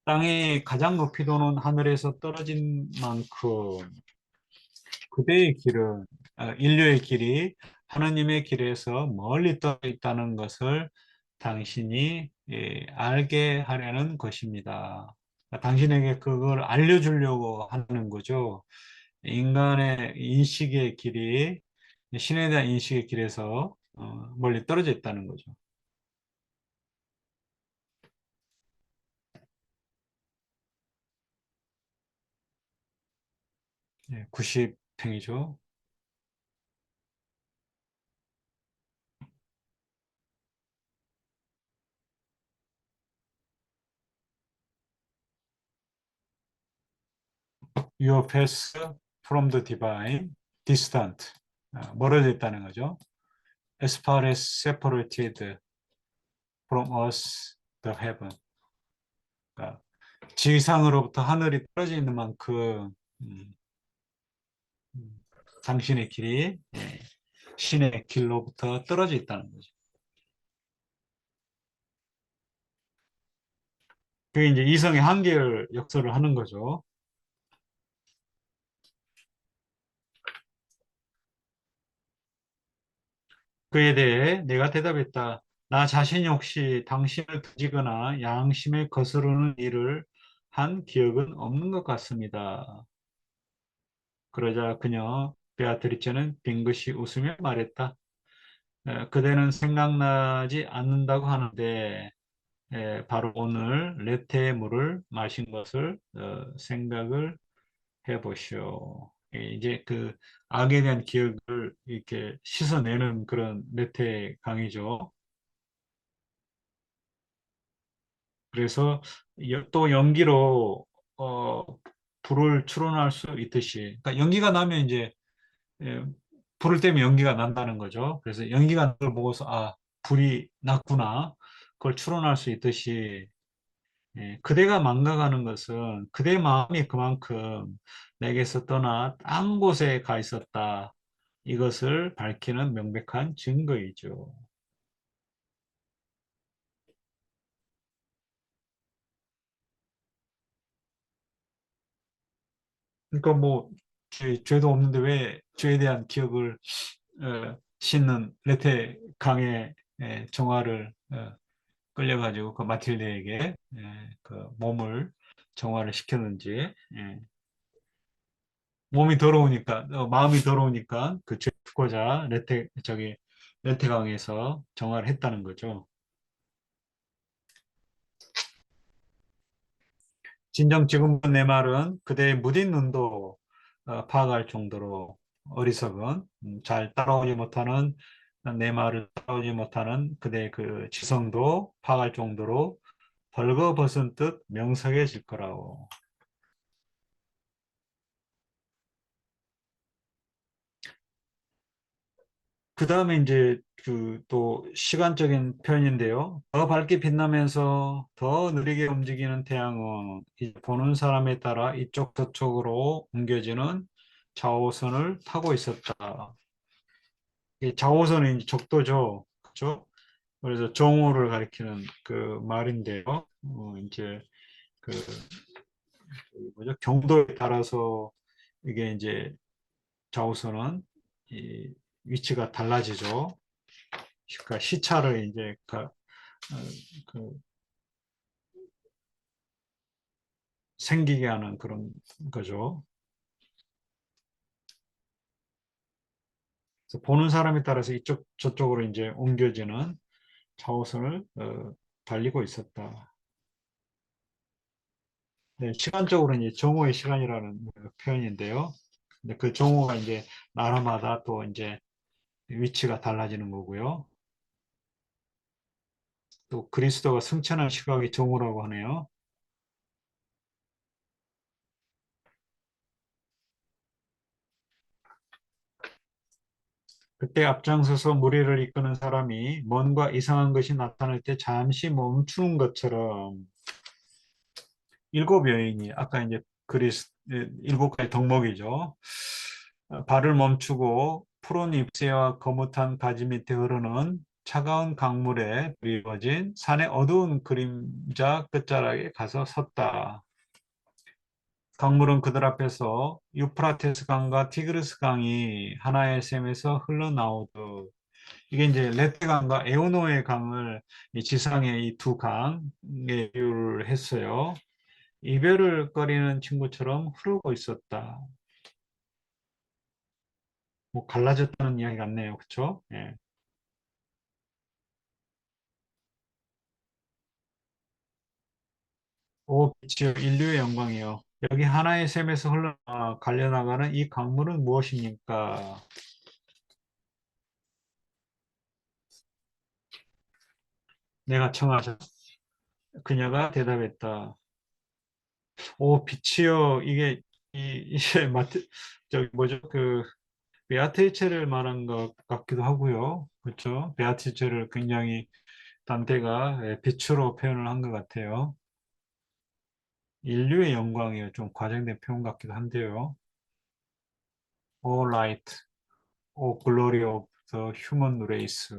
땅이 가장 높이 도는 하늘에서 떨어진 만큼 그대의 길은 인류의 길이 하느님의 길에서 멀리 떨어져 있다는 것을 당신이 알게 하려는 것입니다. 당신에게 그걸 알려주려고 하는 거죠. 인간의 인식의 길이 신에 대한 인식의 길에서 멀리 떨어져 있다는 거죠. 90평이죠. Your path from the divine, distant. 멀어져 있다는 거죠. As far as separated from us, the heaven. 그러니까 지상으로부터 하늘이 떨어져 있는 만큼 음, 음, 당신의 길이 신의 길로부터 떨어져 있다는 거죠. 그게 이제 이성의 한계를 역설을 하는 거죠. 그에 대해 내가 대답했다. 나 자신이 혹시 당신을 뒤지거나 양심에 거스르는 일을 한 기억은 없는 것 같습니다. 그러자 그녀 베아트리체는 빙긋이 웃으며 말했다. 그대는 생각나지 않는다고 하는데 바로 오늘 레테의 물을 마신 것을 생각을 해보시오. 이제 그 악에 대한 기억을 이렇게 씻어내는 그런 레테 강의죠. 그래서 또 연기로 어, 불을 추론할 수 있듯이, 그러니까 연기가 나면 이제 예, 불을 떼면 연기가 난다는 거죠. 그래서 연기가 나는 걸 보고서 아, 불이 났구나. 그걸 추론할 수 있듯이 그대가 망각하는 것은 그대 마음이 그만큼 내게서 떠나 딴 곳에 가 있었다. 이것을 밝히는 명백한 증거이죠. 그러니까 뭐 죄도 없는데 왜 죄에 대한 기억을 씻는 레테 강의 정화를 끌려가지고 그 마틸드에게 그 몸을 정화를 시켰는지 몸이 더러우니까 마음이 더러우니까 그 죄고자 레테 강에서 정화를 했다는 거죠. 진정 지금 내 말은 그대의 무딘 눈도 파악할 정도로 어리석은 잘 따라오지 못하는 내 말을 따라오지 못하는 그대의 그 지성도 파악할 정도로 벌거벗은 듯 명석해질 거라고. 그 다음에 이제 그 또 시간적인 표현인데요. 더 밝게 빛나면서 더 느리게 움직이는 태양은 보는 사람에 따라 이쪽 저쪽으로 옮겨지는 좌우선을 타고 있었다. 이 좌우선은 이제 적도죠. 그렇죠? 그래서 정오를 가리키는 그 말인데요. 이제 그 뭐죠? 경도에 따라서 이게 이제 좌우선은 이 위치가 달라지죠. 그러니까 시차를 이제 그 생기게 하는 그런 거죠. 그래서 보는 사람에 따라서 이쪽 저쪽으로 이제 옮겨지는 차호선을 달리고 있었다. 네, 시간적으로 이제 정오의 시간이라는 표현인데요. 근데 그 정오가 이제 나라마다 또 이제 위치가 달라지는 거고요. 또 그리스도가 승천한 시각이 정오라고 하네요. 그때 앞장서서 무리를 이끄는 사람이 뭔가 이상한 것이 나타날 때 잠시 멈추는 것처럼 일곱 여인이 아까 이제 일곱 가지 덕목이죠. 발을 멈추고 푸른 잎새와 거뭇한 가지 밑에 흐르는 차가운 강물에 그리워진 산의 어두운 그림자 끝자락에 가서 섰다. 강물은 그들 앞에서 유프라테스 강과 티그리스 강이 하나의 샘에서 흘러나오듯 이게 이제 레테강과 에오노의 강을 이 지상의 이 두 강에 비유를 했어요. 이별을 꺼리는 친구처럼 흐르고 있었다. 뭐 갈라졌다는 이야기 같네요. 그렇죠? 예. 오, 빛이요. 인류의 영광이요. 여기 하나의 샘에서 갈려나가는 이 강물은 무엇입니까? 내가 청하자. 그녀가 대답했다. 오, 빛이요. 이게 저기 뭐죠? 베아트리체를 말한 것 같기도 하고요. 그렇죠? 베아트리체를 굉장히 단테가 빛으로 표현을 한 것 같아요. 인류의 영광이요. 좀 과장된 표현 같기도 한데요. O light, O glory of the human race.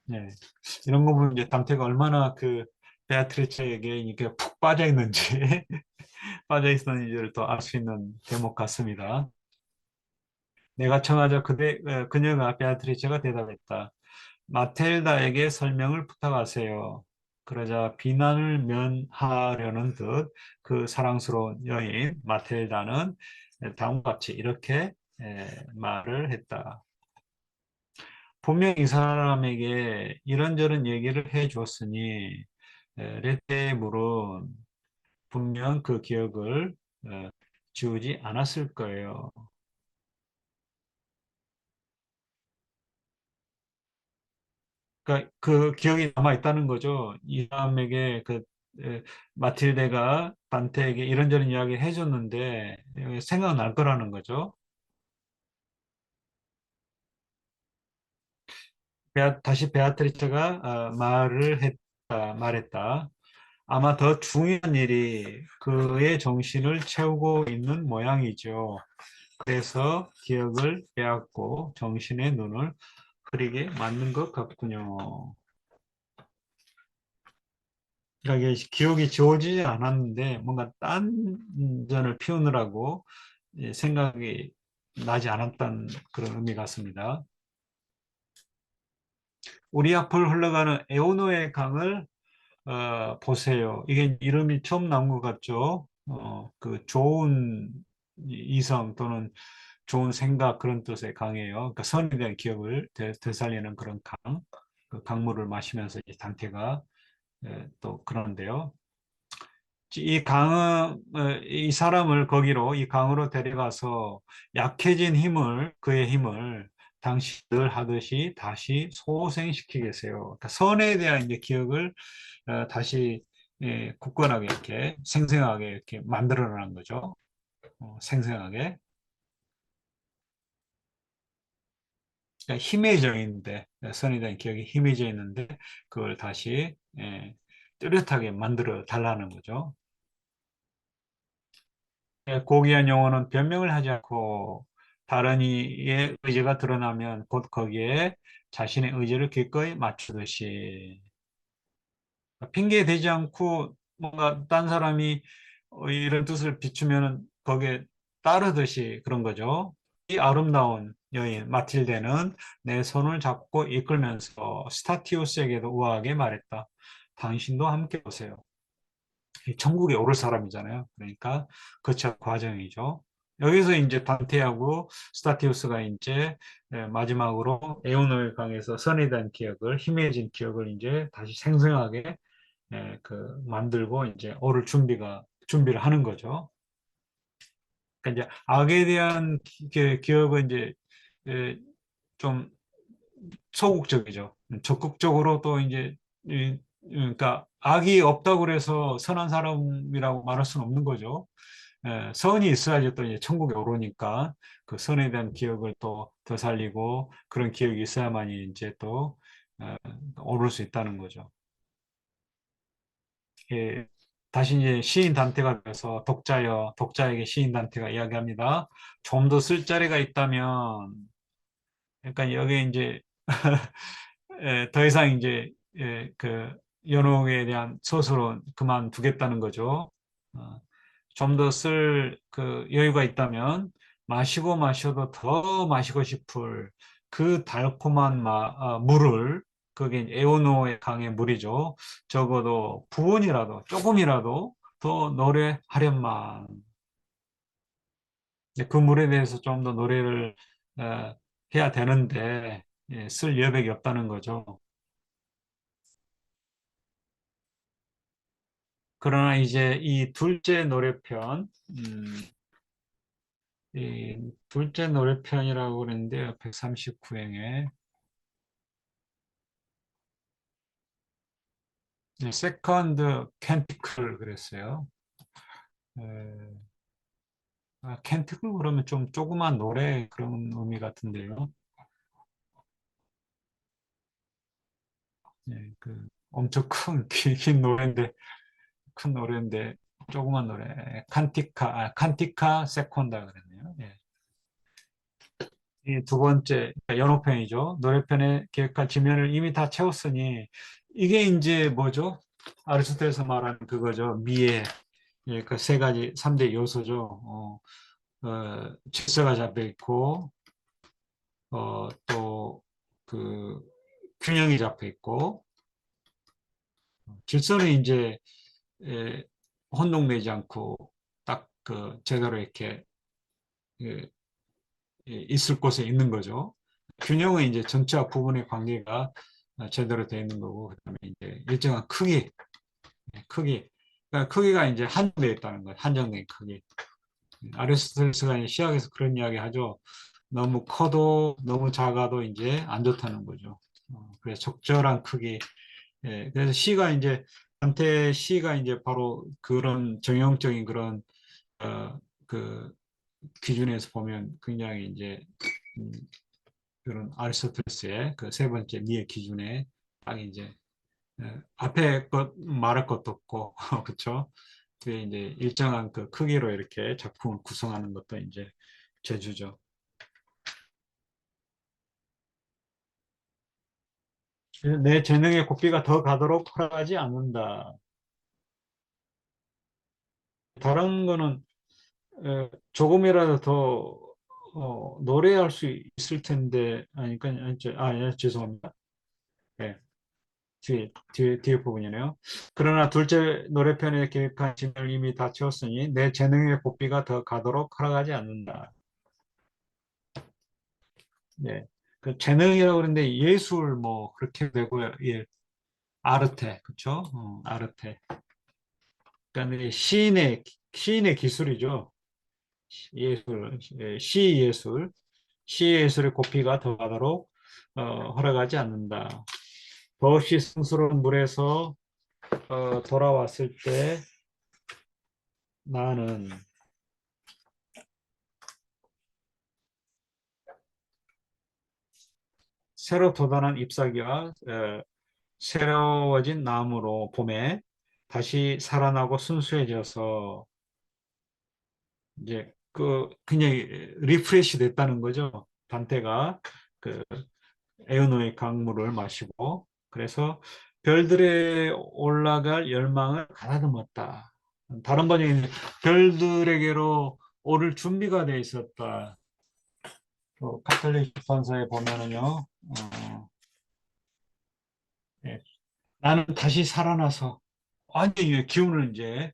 네. 이런 거 보면 이제 단테가 얼마나 그 베아트리체에게 이게 푹 빠져 있는지 빠져 있었는지를 또 알 수 있는 대목 같습니다. 내가 청하자 그녀가 베아트리체가 대답했다. 마텔다에게 설명을 부탁하세요. 그러자 비난을 면하려는 듯 그 사랑스러운 여인 마텔다는 다음과 같이 이렇게 말을 했다. 분명 이 사람에게 이런저런 얘기를 해 줬으니 레테의 물은 분명 그 기억을 어, 지우지 않았을 거예요. 그러니까 그 기억이 남아 있다는 거죠. 이 사람에게 에, 마틸데가 단테에게 이런저런 이야기 해줬는데 생각날 거라는 거죠. 다시 베아트리처가 말했다. 아마 더 중요한 일이 그의 정신을 채우고 있는 모양이죠. 그래서 기억을 빼앗고 정신의 눈을 흐리게 만든 것 같군요. 그러니까 이게 기억이 지워지지 않았는데 뭔가 딴전을 피우느라고 생각이 나지 않았던 그런 의미 같습니다. 우리 앞을 흘러가는 에오노의 강을 보세요. 이게 이름이 처음 나온 것 같죠? 그 좋은 이성 또는 좋은 생각 그런 뜻의 강이에요. 그러니까 선에 대한 기억을 되살리는 그런 강, 그 강물을 마시면서 이제 단테가 또 그러는데요. 이 사람을 거기로, 이 강으로 데려가서 약해진 그의 힘을 당시 늘 하듯이 다시 소생시키겠어요. 그러니까 선에 대한 이제 기억을 다시 굳건하게 이렇게 생생하게 이렇게 만들어내는 거죠. 생생하게. 그러니까 희미해져 있는데, 선에 대한 기억이 희미해져 있는데, 그걸 다시 뚜렷하게 만들어 달라는 거죠. 고귀한 용어는 변명을 하지 않고 다른 이의 의지가 드러나면 곧 거기에 자신의 의지를 기꺼이 맞추듯이 핑계 대지 않고 뭔가 딴 사람이 이런 뜻을 비추면 거기에 따르듯이 그런 거죠. 이 아름다운 여인 마틸데는 내 손을 잡고 이끌면서 스타티우스에게도 우아하게 말했다. 당신도 함께 오세요. 천국에 오를 사람이잖아요. 그러니까 거쳐 과정이죠. 여기서 이제 단테하고 스타티우스가 이제 마지막으로 에오노의 강에서 선에 대한 기억을 희미해진 기억을 이제 다시 생생하게 만들고 이제 오를 준비를 하는 거죠. 그러니까 이제 악에 대한 기억은 이제 에, 좀 소극적이죠. 적극적으로 또 이제 그러니까 악이 없다고 그래서 선한 사람이라고 말할 수는 없는 거죠. 선이 있어야지 또 이제 천국에 오르니까 그 선에 대한 기억을 또 더 살리고 그런 기억이 있어야만이 이제 또 어, 오를 수 있다는 거죠. 예, 다시 이제 시인 단태가 돼서 독자여, 독자에게 시인 단태가 이야기합니다. 좀 더 쓸 자리가 있다면, 그러니까 여기 이제 더 이상 이제 그 연옥에 대한 서술은 그만두겠다는 거죠. 좀 더 쓸 그 여유가 있다면 마시고 마셔도 더 마시고 싶을 그 달콤한 물을, 그게 에오노의 강의 물이죠. 적어도 부분이라도 조금이라도 더 노래하련만. 이제 그 물에 대해서 좀 더 노래를 해야 되는데 쓸 여백이 없다는 거죠. 그러나 이제 이 둘째 노래편, 이 둘째 노래편이라고 그랬는데요. 139행에 세컨드 캔티클 그랬어요. 에, 캔티클 그러면 좀 조그만 노래 그런 의미 같은데요. 그 엄청 긴 노래인데, 큰 노래인데 조그만 노래. 칸티카 세콘다 그랬네요. 예. 이 두 번째 연호편이죠. 노래편의 계획한 지면을 이미 다 채웠으니 이게 이제 뭐죠? 아리스토텔에서 말하는 그거죠. 미의 그 세 가지, 3대 요소죠. 질서가 잡혀 있고, 또 그 균형이 잡혀 있고, 질서는 이제 에, 혼동되지 않고 딱 그 제대로 이렇게 예, 있을 곳에 있는 거죠. 균형은 이제 전체와 부분의 관계가 제대로 되어 있는 거고, 그다음에 이제 일정한 크기. 그러니까 크기가 이제 한정되어 있다는 거예요. 한정된 크기. 아리스토텔레스가 이제 시학에서 그런 이야기 하죠. 너무 커도 너무 작아도 이제 안 좋다는 거죠. 그래서 적절한 크기. 그래서 시가 이제 한테 시가 이제 바로 그런 정형적인 그런 어, 그 기준에서 보면 굉장히 이제 음, 그런 아리스토텔레스의 그 세 번째 미의 기준에 딱 이제 앞에 것 말할 것도 없고 그렇죠. 그 이제 일정한 그 크기로 이렇게 작품을 구성하는 것도 이제 재주죠. 내 재능의 고삐가 더 가도록 허락하지 않는다. 다른 거는 조금이라도 더 노래할 수 있을 텐데 아니까 예, 죄송합니다. 네, 뒤에 부분이네요. 그러나 둘째 노래편에 계획한 진을 이미 다 채웠으니 내 재능의 고삐가 더 가도록 허락하지 않는다. 네. 그 재능이라고 그러는데 예술 뭐 그렇게 되고요. 예, 아르테 그렇죠? 아르테. 그러니까 시인의 기술이죠. 예술, 시예술, 시예술의 고삐가 더 가도록 허락하지 않는다. 더없이 성스러운 물에서 돌아왔을 때 나는 새로 돋아난 잎사귀와 새로워진 나무로 봄에 다시 살아나고 순수해져서 이제 그 굉장히 리프레시 됐다는 거죠. 단테가 그 에어노의 강물을 마시고 그래서 별들에 올라갈 열망을 가다듬었다. 다른 번역에는 별들에게로 오를 준비가 돼 있었다. 또 카톨릭 선서에 보면은요, 예, 나는 다시 살아나서 완전히 기운을 이제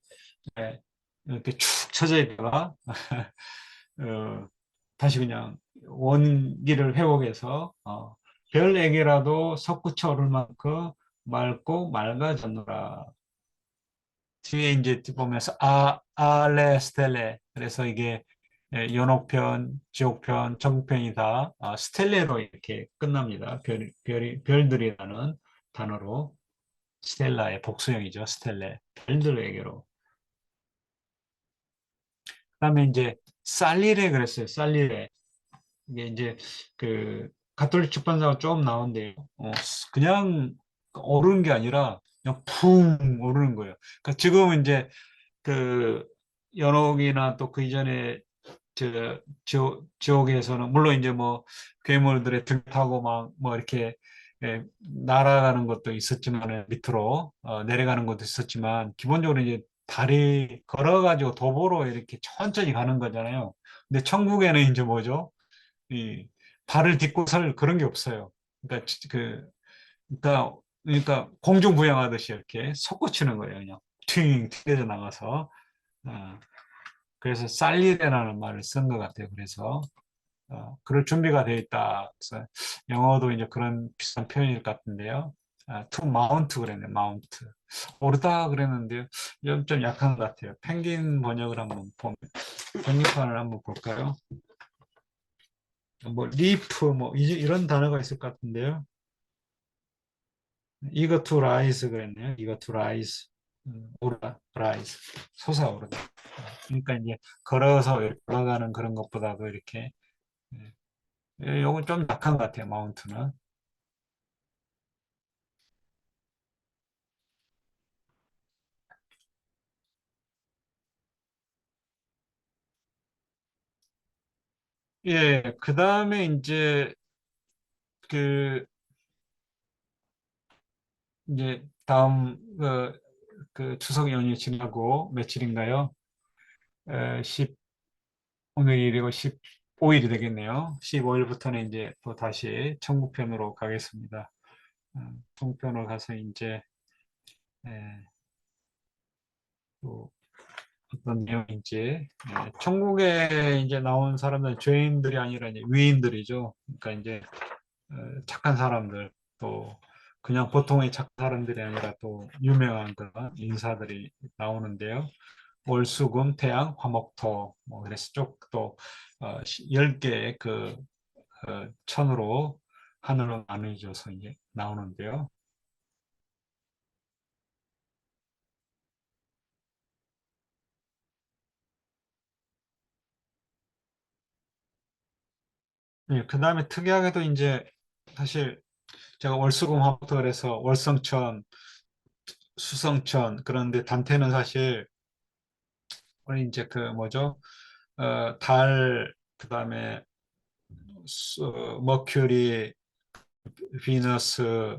예, 이렇게 축 처져 있다가 어, 다시 그냥 원기를 회복해서 별에게라도 솟구쳐 오를 만큼 맑고 맑아졌노라. 뒤에 이제 보면서 알레 스텔레 그래서 이게 연옥편, 지옥편, 전국편이 다 스텔레로 이렇게 끝납니다. 별들이라는 단어로 스텔라의 복수형이죠. 스텔레 별들에게로. 그다음에 이제 살리레 그랬어요. 살리레. 이게 이제 그 가톨릭 출판사가 좀 나온데요. 그냥 오르는 게 아니라 그냥 풍 오르는 거예요. 그러니까 지금은 이제 그 연옥이나 또 그 이전에 지옥에서는 물론 이제 뭐 괴물들의 등 타고 막 뭐 이렇게 날아가는 것도 있었지만 밑으로 내려가는 것도 있었지만 기본적으로 이제 다리 걸어가지고 도보로 이렇게 천천히 가는 거잖아요. 근데 천국에는 이제 뭐죠? 이 발을 딛고 설 그런 게 없어요. 그러니까 그러니까 공중부양하듯이 이렇게 솟구치는 거예요. 그냥 튕 튕겨져 나가서. 어, 그래서 살리레라는 말을 쓴 것 같아요. 그래서 그럴 준비가 되어 있다. 그래서 영어도 이제 그런 비슷한 표현일 것 같은데요. to mount 그랬네, mount. 오르다 그랬는데요. 좀 약한 것 같아요. 펭귄 번역을 한번 보면, 번역판을 한번 볼까요? 뭐, leap, 뭐, 이런 단어가 있을 것 같은데요. 이거 to rise 그랬네요. 이거 to rise. 오르다, rise. 솟아오르다. 그러니까 이제 걸어서 이렇게 올라가는 그런 것보다도 이렇게, 요건 좀 약한 것 같아요, 마운트는. 예, 그 다음에 이제 그 이제 다음 그 추석 연휴 지나고 며칠인가요? 10 오늘이고 15일이 되겠네요. 15일부터는 이제 또 다시 청구편으로 가겠습니다. 청구편으로 가서 이제 예, 또 어떤 내용인지 천국에 이제 나온 사람들은 죄인들이 아니라 이제 위인들이죠. 그러니까 이제 착한 사람들 또 그냥 보통의 착한 사람들이 아니라 또 유명한 그런 인사들이 나오는데요. 월수금 태양 화목토 뭐 그래서 쪽또 10개의 천으로 하늘로 나누어져서 이제 나오는데요. 예, 그 다음에 특이하게도 이제 사실 제가 월수금 화목토 그래서 월성천 수성천 그런데 단테는 사실 우리 이제 그 뭐죠? 달 그다음에 머큐리, 비너스,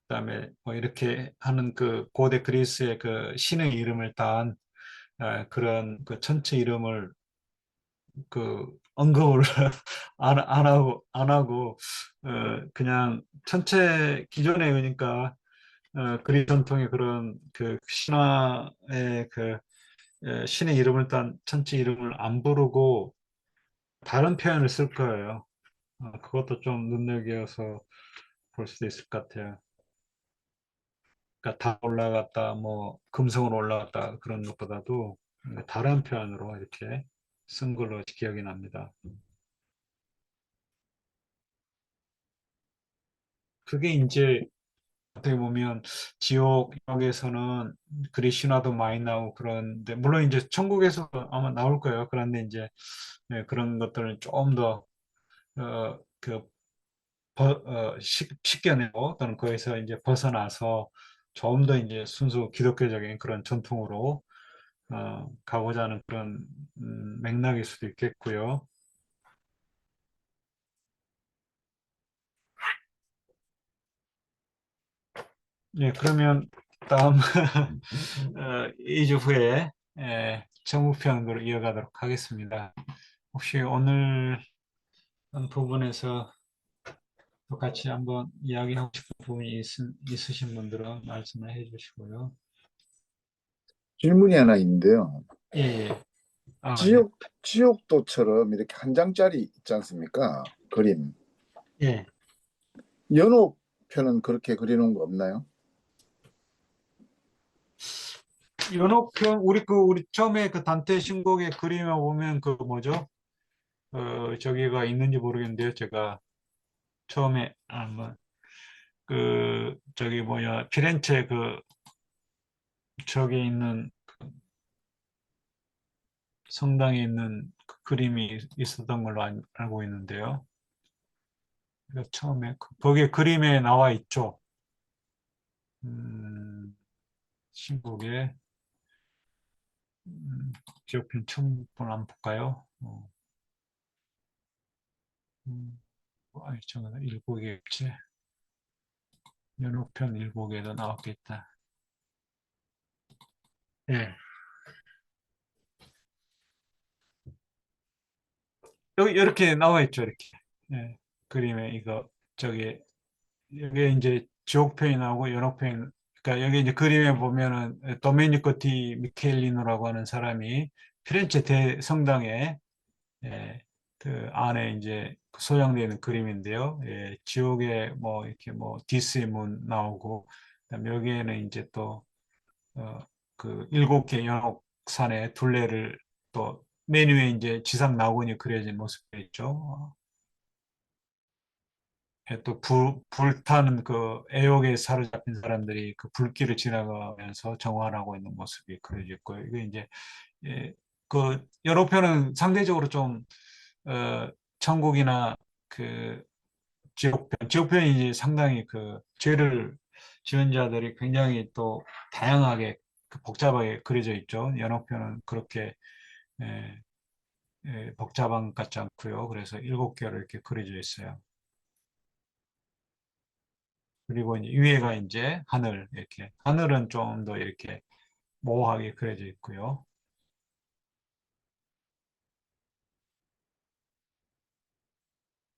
그다음에 뭐 이렇게 하는 그 고대 그리스의 그 신의 이름을 딴 그런 그 천체 이름을 그 언급을 안 하고 그냥 천체 기존에 그러니까 그리스 전통의 그런 그 신화의 그 신의 이름을 딴 천체 이름을 안 부르고 다른 표현을 쓸 거예요. 그것도 좀 눈여겨서 볼 수도 있을 것 같아요. 그러니까 다 올라갔다, 뭐 금성으로 올라갔다 그런 것보다도 다른 표현으로 이렇게 쓴 걸로 기억이 납니다. 그게 이제 어떻게 보면 지옥에서는 그리 신화도 많이 나오고 그런데 물론 이제 천국에서 아마 나올 거예요. 그런데 이제 그런 것들을 좀 더 그 씻겨내고 또는 거기서 이제 벗어나서 좀 더 이제 순수 기독교적인 그런 전통으로 가고자 하는 그런 맥락일 수도 있겠고요. 예, 그러면 다음 2주 후에 정우편으로 이어가도록 하겠습니다. 혹시 오늘 부분에서 또 같이 한번 이야기하고 싶은 부분이 있으신 분들은 말씀을 해주시고요. 질문이 하나 있는데요. 예, 예. 예. 지옥도처럼 이렇게 한 장짜리 있지 않습니까? 그림. 예. 연옥편은 그렇게 그려놓은 거 없나요? 연옥편 우리 처음에 그 단테 신곡의 그림에 보면 그 뭐죠? 저기가 있는지 모르겠는데요. 제가 처음에 뭐 그 저기 뭐야 피렌체 그 저기 있는 성당에 있는 그 그림이 있었던 걸로 알고 있는데요. 그래서 처음에 거기에 그림에 나와 있죠. 신곡의 지옥편 처음 한번 볼까요? 아니, 저는 일곡에 없지. 연호편 일곡에도 나왔겠다. 예. 여기 이렇게 나와 있죠, 이렇게. 예. 그림에 이거 저기 여기 이제 지옥편이 나오고 연옥편. 그러니까 여기 이제 그림에 보면은 도메니코 디 미켈리노라고 하는 사람이 피렌체 대성당에 예, 그 안에 이제 소장되어 있는 그림인데요. 예, 지옥에 뭐 이렇게 뭐 디스의 문 나오고 그다음에 여기에는 이제 또 그 일곱 개 연옥산의 둘레를 또 메뉴에 이제 지상 낙원이 그려진 모습이 있죠. 예, 또 불타는 그 애욕에 사로잡힌 사람들이 그 불길을 지나가면서 정화하고 있는 모습이 그려져 있고요. 이게 이제 예, 그 연옥편은 상대적으로 좀 천국이나 그 지옥편이 이제 상당히 그 죄를 지은 자들이 굉장히 또 다양하게 그 복잡하게 그려져 있죠. 연옥편은 그렇게 예, 복잡한 것 같지 않고요. 그래서 일곱 개로 이렇게 그려져 있어요. 그리고 이제 위에가 이제 하늘 이렇게 하늘은 좀 더 이렇게 모호하게 그려져 있고요.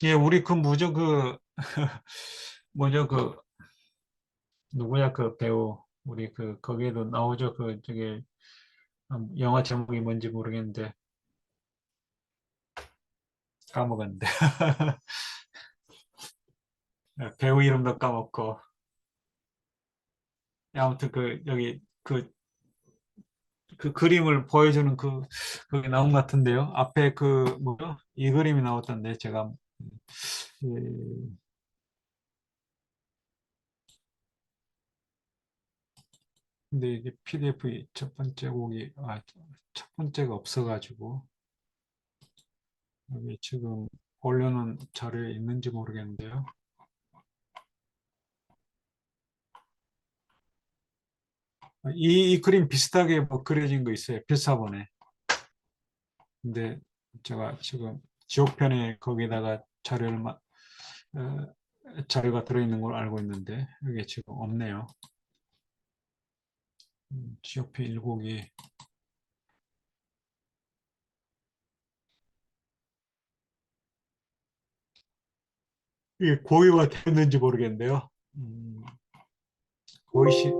예, 우리 그 뭐죠 그 뭐죠 그 누구야 그 배우 우리 그 거기에도 나오죠 그 저기 영화 제목이 뭔지 모르겠는데 까먹었는데 배우 이름도 까먹고 아무튼 그 여기 그 그림을 보여주는 그 그게 나온 것 같은데요. 앞에 그 뭐죠? 이 그림이 나왔던데 제가 그, 근데 이게 PDF 첫 번째 곡이 첫 번째가 없어가지고 여기 지금 올려놓은 자료에 있는지 모르겠는데요. 이 그림 비슷하게 뭐 그려진 거 있어요. 필사본에. 근데 제가 지금 지옥편에 거기다가 어, 자료가 들어있는 걸 알고 있는데 이게 지금 없네요. 지옥편 1곡이 이게 고의가 됐는지 모르겠는데요.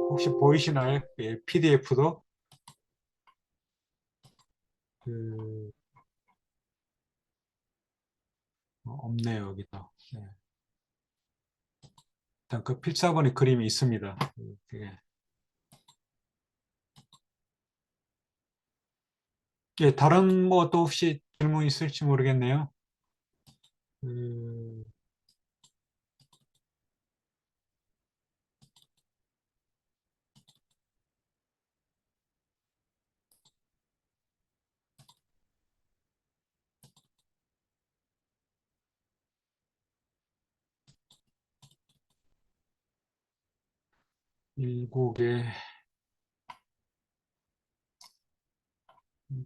혹시 보이시나요? 예, PDF도 그, 없네요, 여기도. 예. 일단 그 필사본의 그림이 있습니다. 예, 예, 다른 뭐 또 혹시 질문 있을지 모르겠네요. 그, 일곡에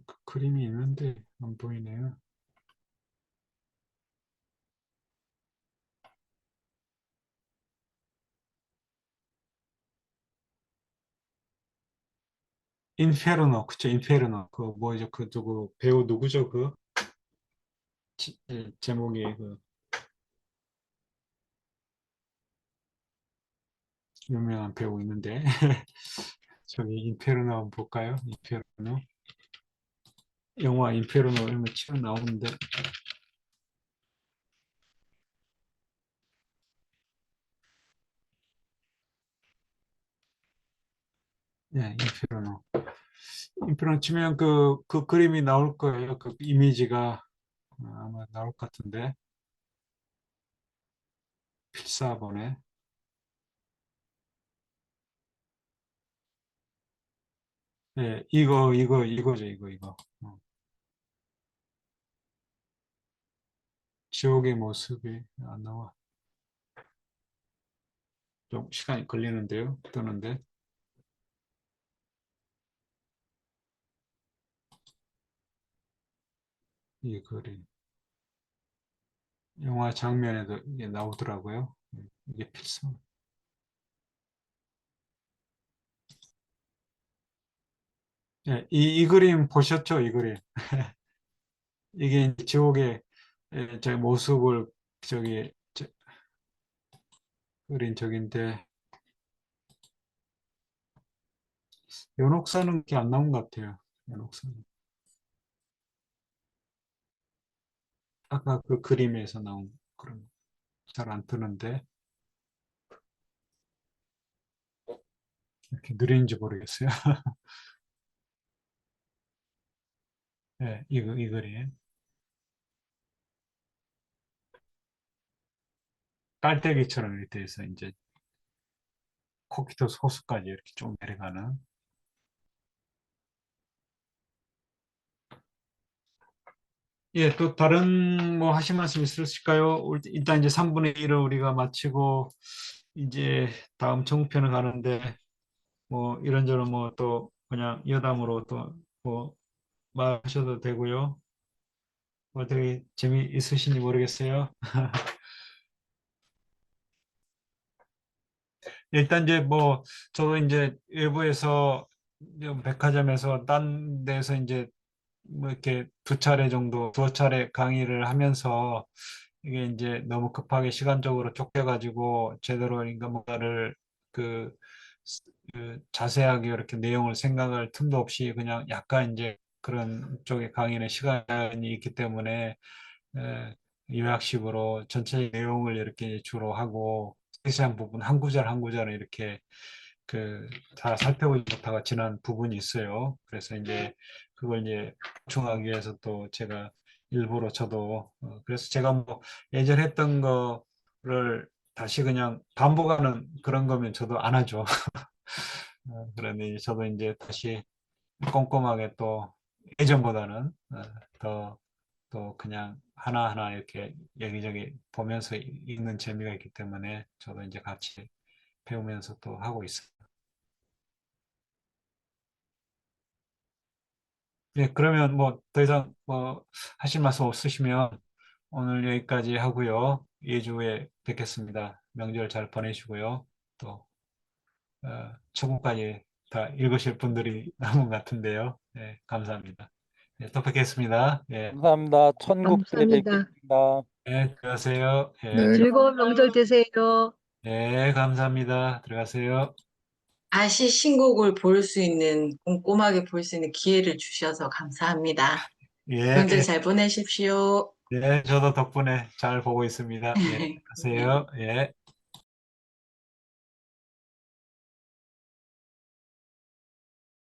그 그림이 있는데 안 보이네요. 인페르노, 그쵸, 인페르노. 그 뭐죠, 그 누구 배우 누구죠, 그 제목이 그 유명한 배우 있는데 저기 인페르노 한번 볼까요? 인페르노. 영화 인페르노 이런 거 치면 나오는데, 예, 인페르노. 인페르노 치면 그 그림이 나올 거예요. 그 이미지가 아마 나올 것 같은데, 필사본에. 예, 이거죠, 이거. 지옥의 모습이 안 나와. 좀 시간이 걸리는데요, 뜨는데. 이 그림. 영화 장면에도 이게 나오더라고요. 이게 필성. 예, 이 그림 보셨죠? 이 그림. 이게 이제 지옥의 제 모습을 저기 그린 적인데 연옥사는 게 안 나온 것 같아요. 연옥사는. 아까 그 그림에서 나온 그런 잘 안 뜨는데 이렇게 느린지 모르겠어요. 예, 이 그림. 깔때기처럼 이렇게 돼서 이제 코끼리 호수까지 이렇게 쭉 내려가는. 예, 또 다른 뭐 하실 말씀 있으실까요? 일단 이제 3분의 1을 우리가 마치고 이제 다음 청구편을 가는데 뭐 이런저런 뭐 또 그냥 여담으로 또 뭐 말하셔도 되고요. 뭐 되게 재미있으신지 모르겠어요. 일단 이제 뭐 저도 이제 외부에서 백화점에서 딴 데서 이제 뭐 이렇게 두 차례 정도, 두 차례 강의를 하면서 이게 이제 너무 급하게 시간적으로 쫓겨가지고 제대로 인가 뭔가를 그, 그 자세하게 이렇게 내용을 생각할 틈도 없이 그냥 약간 이제 그런 쪽의 강의는 시간이 있기 때문에 에, 요약식으로 전체 내용을 이렇게 주로 하고 세세한 부분 한 구절 한 구절을 이렇게 그 다 살펴보지 못하고 지난 부분이 있어요. 그래서 이제 그걸 이제 보충하기 위해서 또 제가 일부러 저도 그래서 제가 뭐 예전에 했던 거를 다시 그냥 반복하는 그런 거면 저도 안 하죠. 그러니 저도 이제 다시 꼼꼼하게 또 예전보다는 더 또 그냥 하나하나 이렇게 여기저기 보면서 읽는 재미가 있기 때문에 저도 이제 같이 배우면서 또 하고 있어요. 예, 그러면 뭐 더 이상 뭐 하실 말씀 없으시면 오늘 여기까지 하고요. 2주에 뵙겠습니다. 명절 잘 보내시고요. 또 초급까지 다 읽으실 분들이 남은 것 같은데요. 네, 감사합니다. 네, 또 뵙겠습니다. 예, 감사합니다. 천국 때 감사합니다. 뵙겠습니다. 네, 들어가세요. 예, 네, 즐거운 명절 되세요. 네, 감사합니다. 들어가세요. 다시 신곡을 볼 수 있는, 꼼꼼하게 볼 수 있는 기회를 주셔서 감사합니다. 예, 명절 잘 보내십시오. 예, 저도 덕분에 잘 보고 있습니다. 예, 들어가세요. 예.